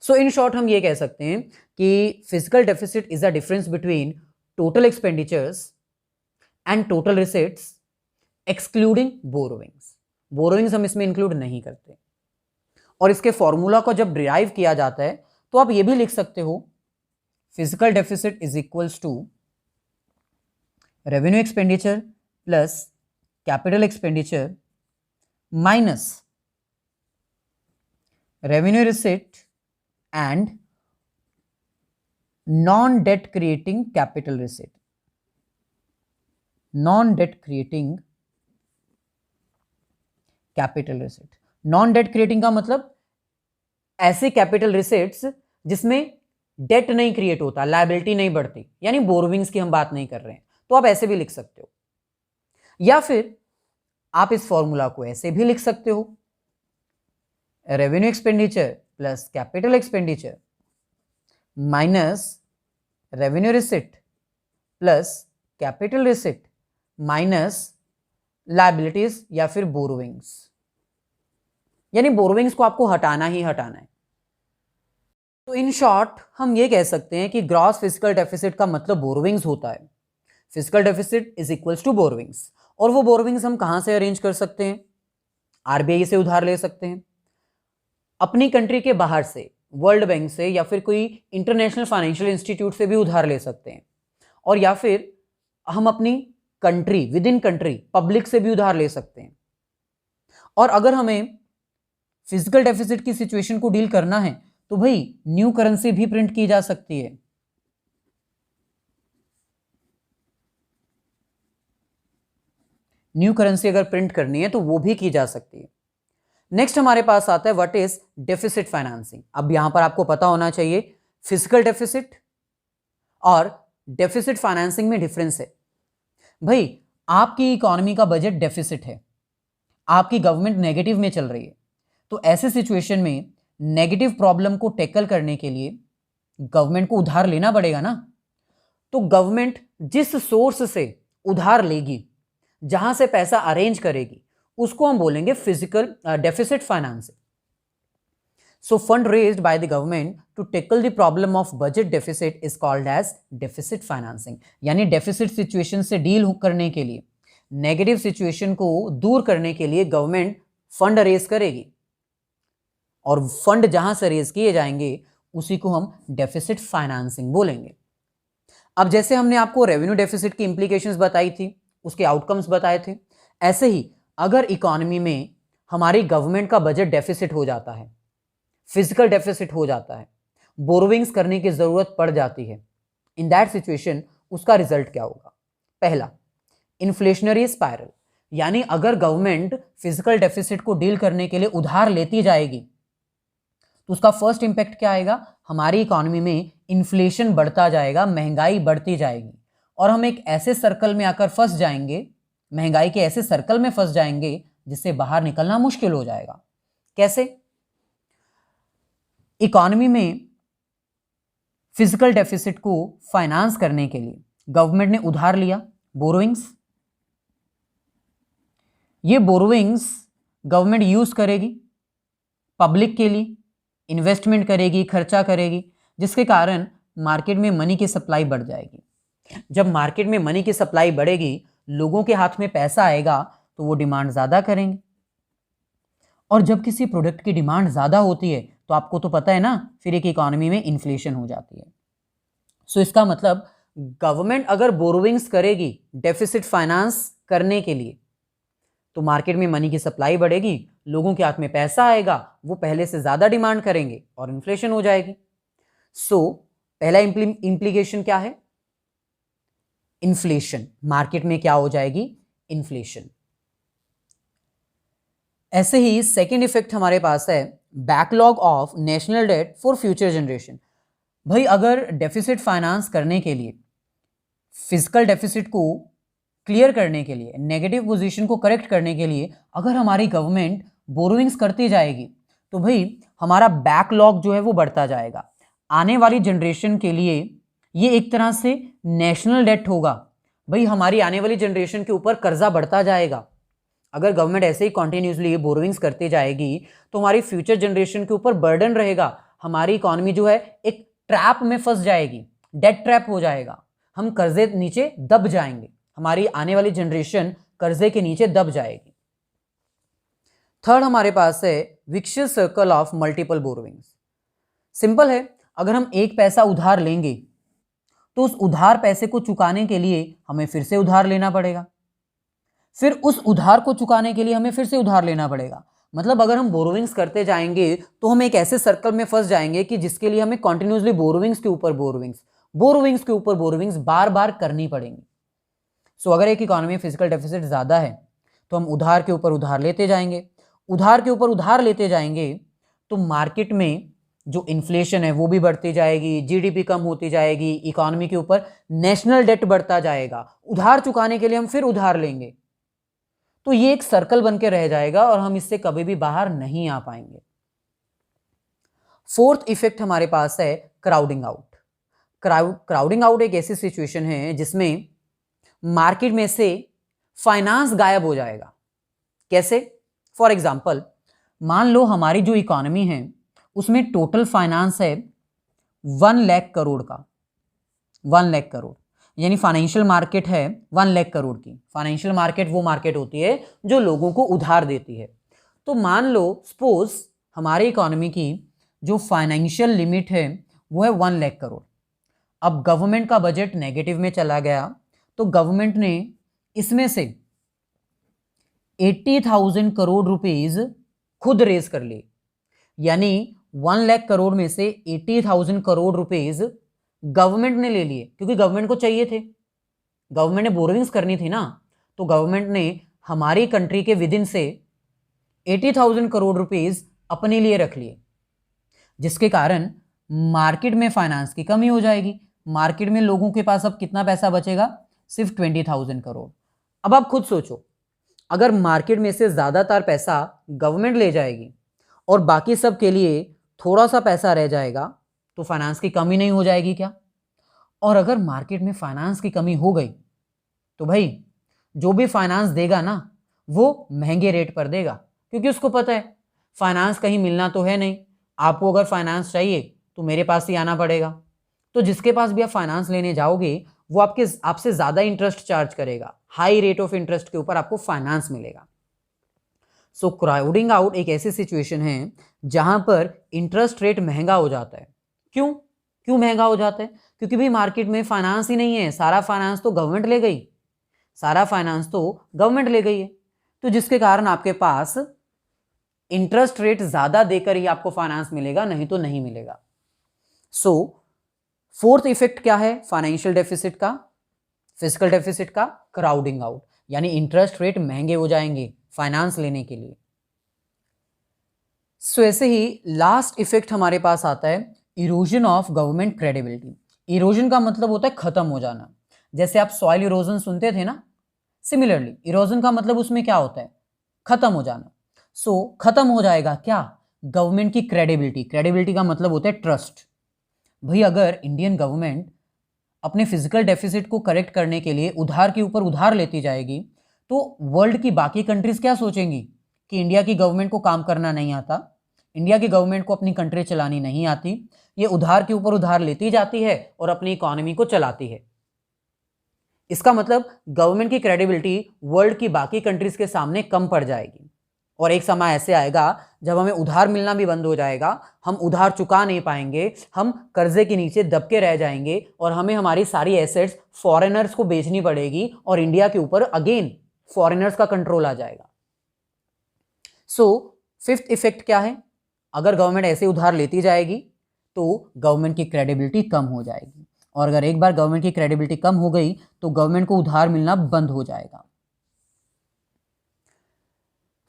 Speaker 1: सो इन शॉर्ट हम ये कह सकते हैं कि physical deficit is a difference between total expenditures and total receipts excluding borrowings. Borrowings हम इसमें इंक्लूड नहीं करते। और इसके फॉर्मूला को जब डिराइव किया जाता है तो आप ये भी लिख सकते हो physical deficit is equals to revenue expenditure plus capital expenditure minus revenue receipt and non debt creating capital receipt. Non debt creating capital receipt, non debt creating का मतलब ऐसे कैपिटल रिसिट्स जिसमें डेट नहीं क्रिएट होता, liability नहीं बढ़ती, यानी borrowings की हम बात नहीं कर रहे हैं। तो आप ऐसे भी लिख सकते हो, या फिर आप इस फॉर्मूला को ऐसे भी लिख सकते हो revenue expenditure plus capital expenditure minus revenue receipt plus capital receipt minus liabilities या फिर बोरोविंग्स। यानी बोरोविंग्स को आपको हटाना ही हटाना है। तो इन शॉर्ट हम ये कह सकते हैं कि ग्रॉस फिजिकल डेफिसिट का मतलब बोरोविंग्स होता है। Physical deficit is equals to borrowings. और वो बोरोविंग्स हम कहां से अरेंज कर सकते हैं? आरबीआई से उधार ले सकते हैं, अपनी कंट्री के बाहर से, वर्ल्ड बैंक से या फिर कोई इंटरनेशनल फाइनेंशियल इंस्टीट्यूट से भी उधार ले सकते हैं, और या फिर हम अपनी country with in country public से भी उधार ले सकते हैं। और अगर हमें फिजिकल डेफिसिट की सिचुएशन को डील करना है तो भाई न्यू करेंसी भी प्रिंट की जा सकती है। न्यू करेंसी अगर प्रिंट करनी है तो वो भी की जा सकती है। नेक्स्ट हमारे पास आता है व्हाट इज डेफिसिट फाइनेंसिंग। अब यहां पर आपको पता होना चाहिए फिजिकल डेफिसिट और डेफिसिट फाइनेंसिंग में डिफरेंस है। भाई आपकी इकोनॉमी का बजट डेफिसिट है, आपकी गवर्नमेंट नेगेटिव में चल रही है, तो ऐसे सिचुएशन में नेगेटिव प्रॉब्लम को टैकल करने के लिए गवर्नमेंट को उधार लेना पड़ेगा ना। तो गवर्नमेंट जिस सोर्स से उधार लेगी, जहां से पैसा अरेंज करेगी, उसको हम बोलेंगे physical deficit financing. So fund raised by the government to tackle the problem of budget deficit is called as deficit financing. यानी डेफिसिट सिचुएशन से डील करने के लिए, नेगेटिव सिचुएशन को दूर करने के लिए गवर्नमेंट फंड रेज करेगी और फंड जहां से रेज किए जाएंगे उसी को हम डेफिसिट फाइनेंसिंग बोलेंगे। अब जैसे हमने आपको रेवेन्यू डेफिसिट की इंप्लीकेशंस बताई थी, उसके आउटकम्स बताए थे, ऐसे ही अगर इकोनॉमी में हमारी गवर्नमेंट का बजट डेफिसिट हो जाता है, फिजिकल डेफिसिट हो जाता है, बोरोविंग्स करने की जरूरत पड़ जाती है, इन दैट सिचुएशन उसका रिजल्ट क्या होगा? पहला, इन्फ्लेशनरी स्पाइरल, यानी अगर गवर्नमेंट फिजिकल डेफिसिट को डील करने के लिए उधार लेती जाएगी तो उसका फर्स्ट इंपैक्ट क्या आएगा? हमारी इकोनॉमी में इन्फ्लेशन बढ़ता जाएगा, महंगाई बढ़ती जाएगी और हम एक ऐसे सर्कल में आकर फंस जाएंगे, महंगाई के ऐसे सर्कल में फंस जाएंगे जिससे बाहर निकलना मुश्किल हो जाएगा। कैसे? इकोनॉमी में फिजिकल डेफिसिट को फाइनेंस करने के लिए गवर्नमेंट ने उधार लिया, बोरोइंग्स। ये बोरोइंग्स गवर्नमेंट यूज करेगी पब्लिक के लिए, इन्वेस्टमेंट करेगी, खर्चा करेगी, जिसके कारण मार्केट में मनी की सप्लाई बढ़ जाएगी। जब मार्केट में मनी की सप्लाई बढ़ेगी, लोगों के हाथ में पैसा आएगा तो वो डिमांड ज़्यादा करेंगे, और जब किसी प्रोडक्ट की डिमांड ज़्यादा होती है तो आपको तो पता है ना, फिर एक इकोनॉमी में इन्फ्लेशन हो जाती है। सो इसका मतलब गवर्नमेंट अगर बोरोविंग्स करेगी डेफिसिट फाइनेंस करने के लिए तो मार्केट में मनी की सप्लाई बढ़ेगी, लोगों के हाथ में पैसा आएगा, वो पहले से ज़्यादा डिमांड करेंगे और इन्फ्लेशन हो जाएगी। सो पहला इंप्लीकेशन क्या है? इन्फ्लेशन। मार्केट में क्या हो जाएगी? इन्फ्लेशन। ऐसे ही सेकेंड इफेक्ट हमारे पास है backlog of national debt for future generation. भाई अगर डेफिसिट फाइनेंस करने के लिए, फिजिकल डेफिसिट को क्लियर करने के लिए, नेगेटिव पोजीशन को करेक्ट करने के लिए अगर हमारी गवर्नमेंट बोरोइंग्स करती जाएगी तो भाई हमारा बैकलॉग जो है वो बढ़ता जाएगा। आने वाली जनरेशन के लिए ये एक तरह से नेशनल डेट होगा। भाई हमारी आने वाली जनरेशन के ऊपर कर्जा बढ़ता जाएगा। अगर गवर्नमेंट ऐसे ही कॉन्टिन्यूसली बोरोइंग्स करती जाएगी तो हमारी फ्यूचर जनरेशन के ऊपर बर्डन रहेगा। हमारी इकोनॉमी जो है एक ट्रैप में फंस जाएगी, डेट ट्रैप हो जाएगा, हम कर्जे नीचे दब जाएंगे, हमारी आने वाली जनरेशन कर्जे के नीचे दब जाएगी। थर्ड हमारे पास है vicious circle of multiple borrowings. Simple है, अगर हम एक पैसा उधार लेंगे तो उस उधार पैसे को चुकाने के लिए हमें फिर से उधार लेना पड़ेगा, फिर उस उधार को चुकाने के लिए हमें फिर से उधार लेना पड़ेगा। मतलब अगर हम बोरोविंग्स करते जाएंगे तो हम एक ऐसे सर्कल में फंस जाएंगे कि जिसके लिए हमें कॉन्टिन्यूसली बोरोविंग्स के ऊपर बोरोविंग्स, बोरोविंग्स के ऊपर बोरोविंग्स बार बार करनी पड़ेंगी। सो अगर एक इकोनॉमी में फिजिकल डेफिसिट ज़्यादा है तो हम उधार के ऊपर उधार लेते जाएंगे, उधार के ऊपर उधार लेते जाएंगे तो मार्केट में जो इन्फ्लेशन है वो भी बढ़ती जाएगी, जीडीपी कम होती जाएगी, इकोनॉमी के ऊपर नेशनल डेट बढ़ता जाएगा, उधार चुकाने के लिए हम फिर उधार लेंगे, तो ये एक सर्कल बन के रह जाएगा और हम इससे कभी भी बाहर नहीं आ पाएंगे। फोर्थ इफेक्ट हमारे पास है क्राउडिंग आउट। क्राउडिंग आउट एक ऐसी सिचुएशन है जिसमें मार्केट में से फाइनेंस गायब हो जाएगा। कैसे? फॉर एग्जाम्पल, मान लो हमारी जो इकोनॉमी है उसमें टोटल फाइनेंस है 1 लाख करोड़ का, 1 लाख करोड़, यानी फाइनेंशियल मार्केट है 1 लाख करोड़ की। फाइनेंशियल मार्केट वो मार्केट होती है जो लोगों को उधार देती है। तो मान लो सपोज हमारी इकोनॉमी की जो फाइनेंशियल लिमिट है वो है 1 लाख करोड़। अब गवर्नमेंट का बजट नेगेटिव में चला गया तो गवर्नमेंट ने इसमें से 80,000 करोड़ रुपीज खुद रेज कर लिए, यानी 1 लाख करोड़ में से 80,000 करोड़ रुपीज गवर्नमेंट ने ले लिए, क्योंकि गवर्नमेंट को चाहिए थे, गवर्नमेंट ने बोरोविंग्स करनी थी ना, तो गवर्नमेंट ने हमारी कंट्री के विदिन से 80,000 करोड़ रुपीज अपने लिए रख लिए, जिसके कारण मार्केट में फाइनेंस की कमी हो जाएगी। मार्केट में लोगों के पास अब कितना पैसा बचेगा? सिर्फ 20,000 करोड़। अब आप खुद सोचो, अगर मार्केट में से ज़्यादातर पैसा गवर्नमेंट ले जाएगी और बाकी सब के लिए थोड़ा सा पैसा रह जाएगा तो फाइनेंस की कमी नहीं हो जाएगी क्या? और अगर मार्केट में फाइनेंस की कमी हो गई तो भाई जो भी फाइनेंस देगा ना वो महंगे रेट पर देगा, क्योंकि उसको पता है फाइनेंस कहीं मिलना तो है नहीं, आपको अगर फाइनेंस चाहिए तो मेरे पास ही आना पड़ेगा। तो जिसके पास भी आप फाइनेंस लेने जाओगे वो आपसे ज़्यादा इंटरेस्ट चार्ज करेगा, हाई रेट ऑफ इंटरेस्ट के ऊपर आपको फाइनेंस मिलेगा। सो क्राउडिंग आउट एक ऐसी सिचुएशन है जहां पर इंटरेस्ट रेट महंगा हो जाता है। क्यों क्यों महंगा हो जाता है? क्योंकि भाई मार्केट में फाइनेंस ही नहीं है, सारा फाइनेंस तो गवर्नमेंट ले गई, सारा फाइनेंस तो गवर्नमेंट ले गई है, तो जिसके कारण आपके पास इंटरेस्ट रेट ज्यादा देकर ही आपको फाइनेंस मिलेगा, नहीं तो नहीं मिलेगा। सो फोर्थ इफेक्ट क्या है फाइनेंशियल डेफिसिट का, फिजिकल डेफिसिट का? क्राउडिंग आउट, यानी इंटरेस्ट रेट महंगे हो जाएंगे फाइनेंस लेने के लिए। सो ऐसे ही लास्ट इफेक्ट हमारे पास आता है erosion of government credibility. Erosion का मतलब होता है खत्म हो जाना। जैसे आप सॉइल इरोजन सुनते थे ना, सिमिलरली इरोजन का मतलब उसमें क्या होता है? खत्म हो जाना। सो खत्म हो जाएगा क्या? गवर्नमेंट की क्रेडिबिलिटी। क्रेडिबिलिटी का मतलब होता है ट्रस्ट। भाई अगर इंडियन गवर्नमेंट अपने फिजिकल डेफिसिट को करेक्ट करने के लिए उधार के ऊपर उधार लेती जाएगी, तो वर्ल्ड की बाकी कंट्रीज क्या सोचेंगी कि इंडिया की गवर्नमेंट को काम करना नहीं आता, इंडिया की गवर्नमेंट को अपनी कंट्री चलानी नहीं आती, ये उधार के ऊपर उधार लेती जाती है और अपनी इकोनॉमी को चलाती है। इसका मतलब गवर्नमेंट की क्रेडिबिलिटी वर्ल्ड की बाकी कंट्रीज के सामने कम पड़ जाएगी, और एक समय ऐसे आएगा जब हमें उधार मिलना भी बंद हो जाएगा, हम उधार चुका नहीं पाएंगे, हम कर्जे के नीचे दबके रह जाएंगे और हमें हमारी सारी एसेट्स फॉरेनर्स को बेचनी पड़ेगी और इंडिया के ऊपर अगेन फॉरेनर्स का कंट्रोल आ जाएगा। सो फिफ्थ इफेक्ट क्या है? अगर गवर्नमेंट ऐसे उधार लेती जाएगी तो गवर्नमेंट की क्रेडिबिलिटी कम हो जाएगी, और अगर एक बार गवर्नमेंट की क्रेडिबिलिटी कम हो गई तो गवर्नमेंट को उधार मिलना बंद हो जाएगा।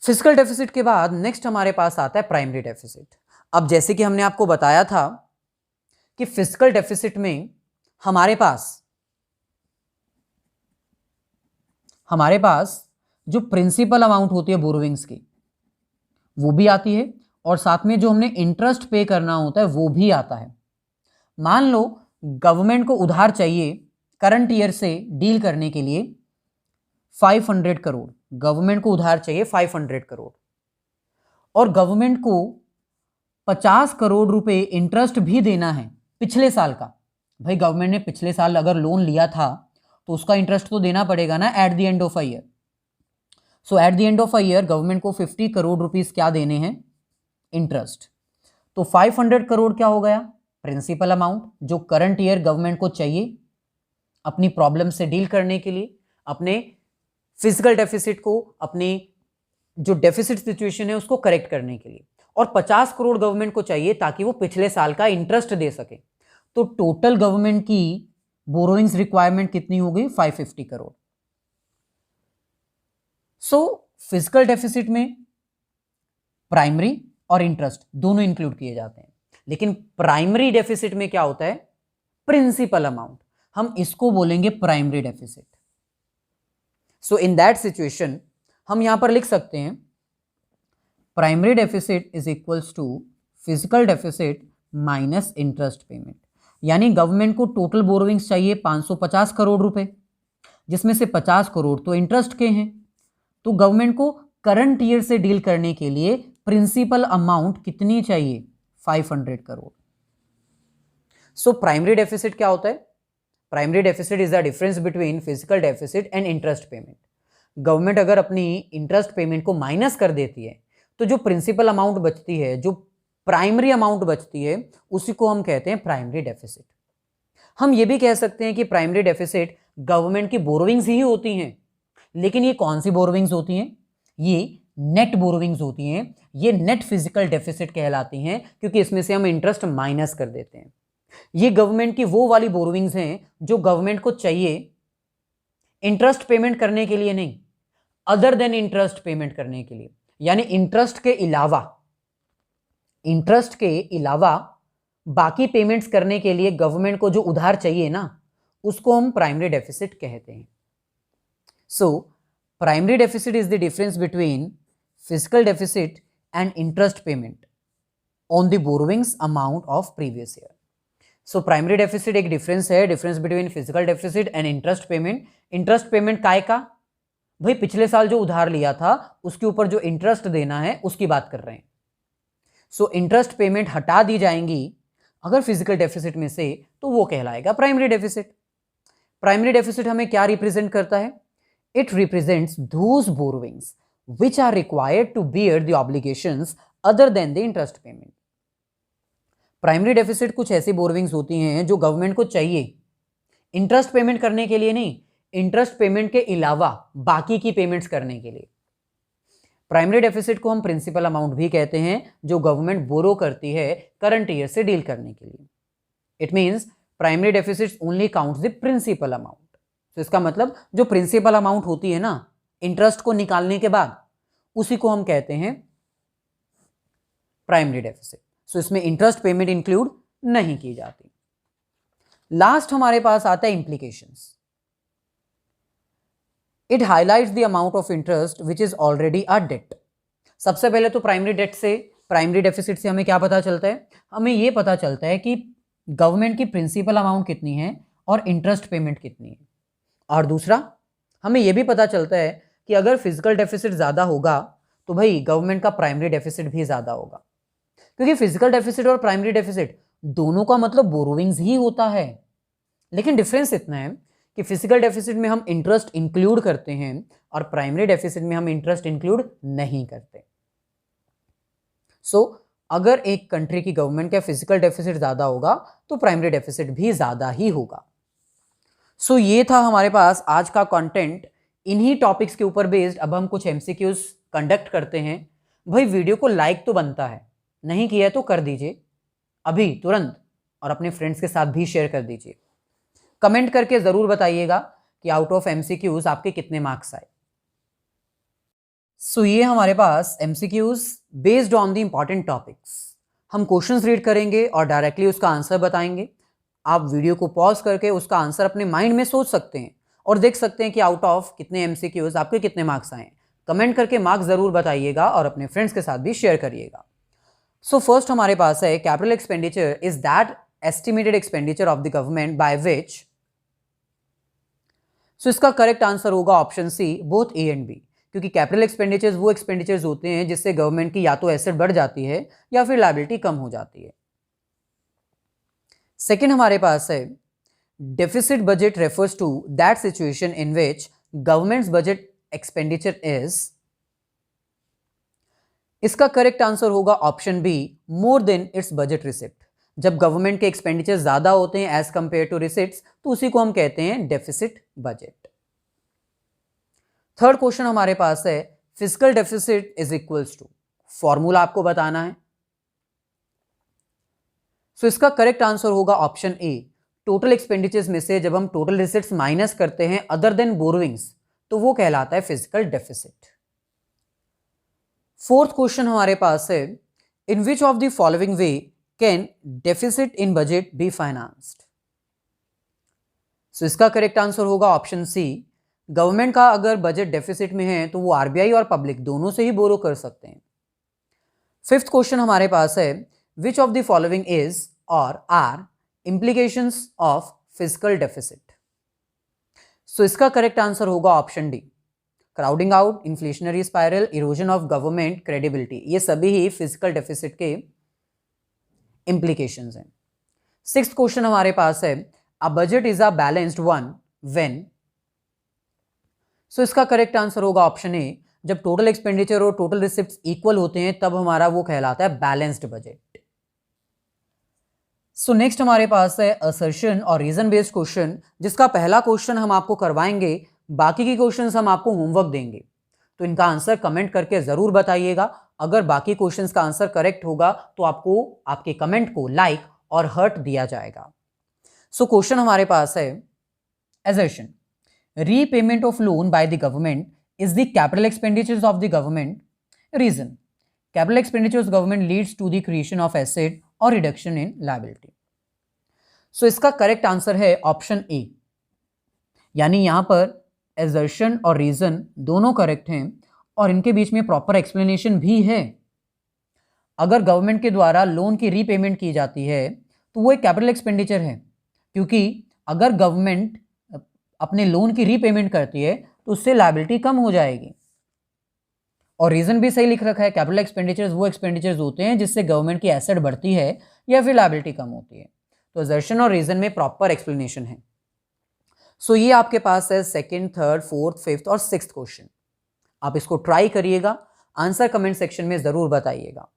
Speaker 1: फिजिकल डेफिसिट के बाद नेक्स्ट हमारे पास आता है प्राइमरी डेफिसिट। अब जैसे कि हमने आपको बताया था कि फिजिकल डेफिसिट में हमारे पास जो प्रिंसिपल अमाउंट होती है बोरोविंग्स की वो भी आती है, और साथ में जो हमने इंटरेस्ट पे करना होता है वो भी आता है। मान लो गवर्नमेंट को उधार चाहिए करंट ईयर से डील करने के लिए 500 करोड़, गवर्नमेंट को उधार चाहिए 500 करोड़, और गवर्नमेंट को 50 करोड़ रुपए इंटरेस्ट भी देना है पिछले साल का। भाई गवर्नमेंट ने पिछले साल अगर लोन लिया था तो उसका इंटरेस्ट तो देना पड़ेगा ना at the end of a year. So at the end of a year government को 50 करोड़ रुपीस क्या देने हैं? इंटरेस्ट। तो 500 करोड़ क्या हो गया? प्रिंसिपल अमाउंट जो करंट ईयर गवर्नमेंट को चाहिए अपनी प्रॉब्लम से डील करने के लिए, अपने फिजिकल डेफिसिट को, अपनी जो डेफिसिट सिचुएशन है उसको करेक्ट करने के लिए, और 50 करोड़ गवर्नमेंट को चाहिए ताकि वो पिछले साल का इंटरेस्ट दे सके। तो टोटल गवर्नमेंट की बोरोइंग्स रिक्वायरमेंट कितनी हो गई? 550 करोड़। सो फिजिकल डेफिसिट में प्राइमरी और इंटरेस्ट दोनों इंक्लूड किए जाते हैं, लेकिन प्राइमरी डेफिसिट में क्या होता है? प्रिंसिपल अमाउंट, हम इसको बोलेंगे primary deficit. So in that situation हम यहां पर लिख सकते हैं primary deficit is equals to physical deficit minus interest payment. यानी गवर्नमेंट को टोटल बोरोविंग्स चाहिए 550 करोड़ रुपए, जिसमें से 50 करोड़ तो इंटरेस्ट के हैं, तो गवर्नमेंट को करंट ईयर से डील करने के लिए प्रिंसिपल अमाउंट कितनी चाहिए? 500 करोड़। सो प्राइमरी डेफिसिट क्या होता है? Primary deficit is the difference between physical deficit and interest payment. Government अगर अपनी इंटरेस्ट पेमेंट को माइनस कर देती है तो जो प्रिंसिपल अमाउंट बचती है, जो प्राइमरी अमाउंट बचती है, उसी को हम कहते हैं प्राइमरी डेफिसिट। हम ये भी कह सकते हैं कि प्राइमरी डेफिसिट गवर्नमेंट की बोरोविंग्स ही होती हैं, लेकिन ये कौन सी बोरोविंग्स होती हैं? ये नेट बोरोविंग्स होती हैं, ये नेट फिजिकल डेफिसिट कहलाती हैं, क्योंकि इसमें से हम इंटरेस्ट माइनस कर देते हैं। ये गवर्नमेंट की वो वाली बोरोविंग्स हैं जो गवर्नमेंट को चाहिए इंटरेस्ट पेमेंट करने के लिए नहीं, अदर देन इंटरेस्ट पेमेंट करने के लिए, यानी इंटरेस्ट के अलावा बाकी पेमेंट्स करने के लिए गवर्नमेंट को जो उधार चाहिए ना, उसको हम प्राइमरी डेफिसिट कहते हैं। So primary deficit is the difference between physical deficit and interest payment on the borrowings amount of previous year. So primary deficit एक डिफरेंस है, difference between physical deficit and interest payment. Interest payment काय का? भाई पिछले साल जो उधार लिया था उसके ऊपर जो इंटरेस्ट देना है उसकी बात कर रहे हैं। सो इंटरेस्ट पेमेंट हटा दी जाएंगी अगर फिजिकल डेफिसिट में से, तो वो कहलाएगा प्राइमरी डेफिसिट। प्राइमरी डेफिसिट हमें क्या रिप्रेजेंट करता है? It represents those borrowings which are required to bear the obligations other than the interest payment. Primary deficit कुछ ऐसी बोरोविंग्स होती हैं जो गवर्नमेंट को चाहिए इंटरेस्ट पेमेंट करने के लिए नहीं, इंटरेस्ट पेमेंट के अलावा बाकी की पेमेंट्स करने के लिए। प्राइमरी डेफिसिट को हम प्रिंसिपल अमाउंट भी कहते हैं जो गवर्नमेंट बोरो करती है करंट ईयर से डील करने के लिए। It means primary deficit only counts the principal amount. तो इसका मतलब जो प्रिंसिपल अमाउंट होती है ना इंटरेस्ट को निकालने के बाद, उसी को हम कहते हैं प्राइमरी डेफिसिट। सो इसमें इंटरेस्ट पेमेंट इंक्लूड नहीं की जाती। लास्ट हमारे पास आता है implications. It highlights the amount of interest which is already a debt. सबसे पहले तो प्राइमरी डेट से, प्राइमरी डेफिसिट से हमें क्या पता चलता है? हमें यह पता चलता है कि गवर्नमेंट की प्रिंसिपल अमाउंट कितनी है और इंटरेस्ट पेमेंट कितनी है। और दूसरा, हमें यह भी पता चलता है कि अगर फिजिकल डेफिसिट ज़्यादा होगा तो भाई गवर्नमेंट का प्राइमरी डेफिसिट भी ज़्यादा होगा, क्योंकि फिजिकल डेफिसिट और प्राइमरी डेफिसिट दोनों का मतलब बोरोविंग्स ही होता है। लेकिन डिफरेंस इतना है कि फिजिकल डेफिसिट में हम इंटरेस्ट इंक्लूड करते हैं और प्राइमरी डेफिसिट में हम इंटरेस्ट इंक्लूड नहीं करते। सो अगर एक कंट्री की गवर्नमेंट का फिजिकल डेफिसिट ज़्यादा होगा तो प्राइमरी डेफिसिट भी ज़्यादा ही होगा। सो ये था हमारे पास आज का कंटेंट। इन्हीं टॉपिक्स के ऊपर बेस्ड अब हम कुछ एमसीक्यूज कंडक्ट करते हैं। भाई वीडियो को लाइक तो बनता है, नहीं किया तो कर दीजिए अभी तुरंत, और अपने फ्रेंड्स के साथ भी शेयर कर दीजिए। कमेंट करके ज़रूर बताइएगा कि आउट ऑफ एमसीक्यूज आपके कितने मार्क्स आए। सो ये हमारे पास MCQs based on the important topics. हम क्वेश्चंस रीड करेंगे और डायरेक्टली उसका आंसर बताएंगे। आप वीडियो को पॉज करके उसका आंसर अपने माइंड में सोच सकते हैं और देख सकते हैं कि आउट ऑफ कितने एमसीक्यूज आपके कितने मार्क्स आए। कमेंट करके मार्क्स ज़रूर बताइएगा और अपने फ्रेंड्स के साथ भी शेयर करिएगा। सो फर्स्ट हमारे पास है capital expenditure is that estimated expenditure of the government by which. So इसका करेक्ट आंसर होगा option C, both A and B, क्योंकि कैपिटल एक्सपेंडिचर्स वो एक्सपेंडिचर्स होते हैं जिससे गवर्नमेंट की या तो एसेट बढ़ जाती है या फिर लायबिलिटी कम हो जाती है। सेकेंड हमारे पास है deficit budget refers to that situation in which government's budget expenditure is. इसका करेक्ट आंसर होगा option B, more than its budget receipt. जब गवर्नमेंट के एक्सपेंडिचर ज्यादा होते हैं एज कंपेयर टू रिसिप्ट्स तो उसी को हम कहते हैं डेफिसिट बजट। थर्ड क्वेश्चन हमारे पास है physical deficit is equals to, formula आपको बताना है। सो इसका करेक्ट आंसर होगा ऑप्शन ए, टोटल एक्सपेंडिचर्स में से जब हम टोटल रिसिप्ट्स माइनस करते हैं अदर देन बोरोविंग्स तो वो कहलाता है फिजिकल डेफिसिट। फोर्थ क्वेश्चन हमारे पास है in which of the following way can deficit in budget be financed. So इसका करेक्ट आंसर होगा ऑप्शन सी, गवर्नमेंट का अगर बजट डेफिसिट में है तो वो आरबीआई और पब्लिक दोनों से ही बोरो कर सकते हैं। फिफ्थ क्वेश्चन हमारे पास है which of the following is or are implications of physical deficit. So इसका करेक्ट आंसर होगा option D, crowding out, inflationary spiral, erosion of government credibility, ये सभी ही फिजिकल डेफिसिट के इम्प्लीकेशंस हैं। सिक्स्थ क्वेश्चन हमारे पास है a budget is a balanced one when. So इसका करेक्ट आंसर होगा ऑप्शन ए, जब टोटल एक्सपेंडिचर और टोटल रिसिप्ट्स इक्वल होते हैं तब हमारा वो कहलाता है बैलेंस्ड बजट। सो नेक्स्ट हमारे पास है असर्शन और रीजन बेस्ड क्वेश्चन, जिसका पहला क्वेश्चन हम आपको करवाएंगे, बाकी के क्वेश्चंस हम आपको होमवर्क देंगे। तो इनका आंसर कमेंट करके जरूर बताइएगा। अगर बाकी क्वेश्चंस का आंसर करेक्ट होगा तो आपको आपके कमेंट को लाइक और हर्ट दिया जाएगा। सो क्वेश्चन हमारे पास है assertion, repayment of loan by the government is the capital expenditures of the government. Reason, capital expenditures government leads to the creation of asset और रिडक्शन इन लायबिलिटी। सो इसका correct answer है option A, यानी यहां पर assertion और reason दोनों correct हैं और इनके बीच में प्रॉपर एक्सप्लेनेशन भी है। अगर गवर्नमेंट के द्वारा लोन की रीपेमेंट की जाती है तो वो एक कैपिटल एक्सपेंडिचर है, क्योंकि अगर गवर्नमेंट अपने लोन की रीपेमेंट करती है तो उससे लायबिलिटी कम हो जाएगी। और रीजन भी सही लिख रखा है, कैपिटल एक्सपेंडिचर्स वो एक्सपेंडिचर्स होते हैं जिससे गवर्नमेंट की एसेट बढ़ती है या फिर लायबिलिटी कम होती है। तो एजर्शन और रीजन में प्रॉपर एक्सप्लेनेशन है। सो ये आपके पास है सेकंड, थर्ड, फोर्थ, फिफ्थ और सिक्स्थ क्वेश्चन। आप इसको ट्राई करिएगा, आंसर कमेंट सेक्शन में जरूर बताइएगा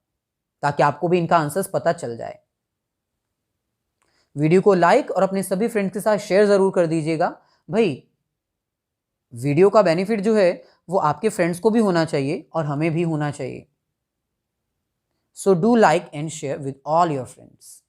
Speaker 1: ताकि आपको भी इनका आंसर्स पता चल जाए। वीडियो को लाइक और अपने सभी फ्रेंड्स के साथ शेयर जरूर कर दीजिएगा। भाई वीडियो का बेनिफिट जो है वो आपके फ्रेंड्स को भी होना चाहिए और हमें भी होना चाहिए। So do like and share with all your friends.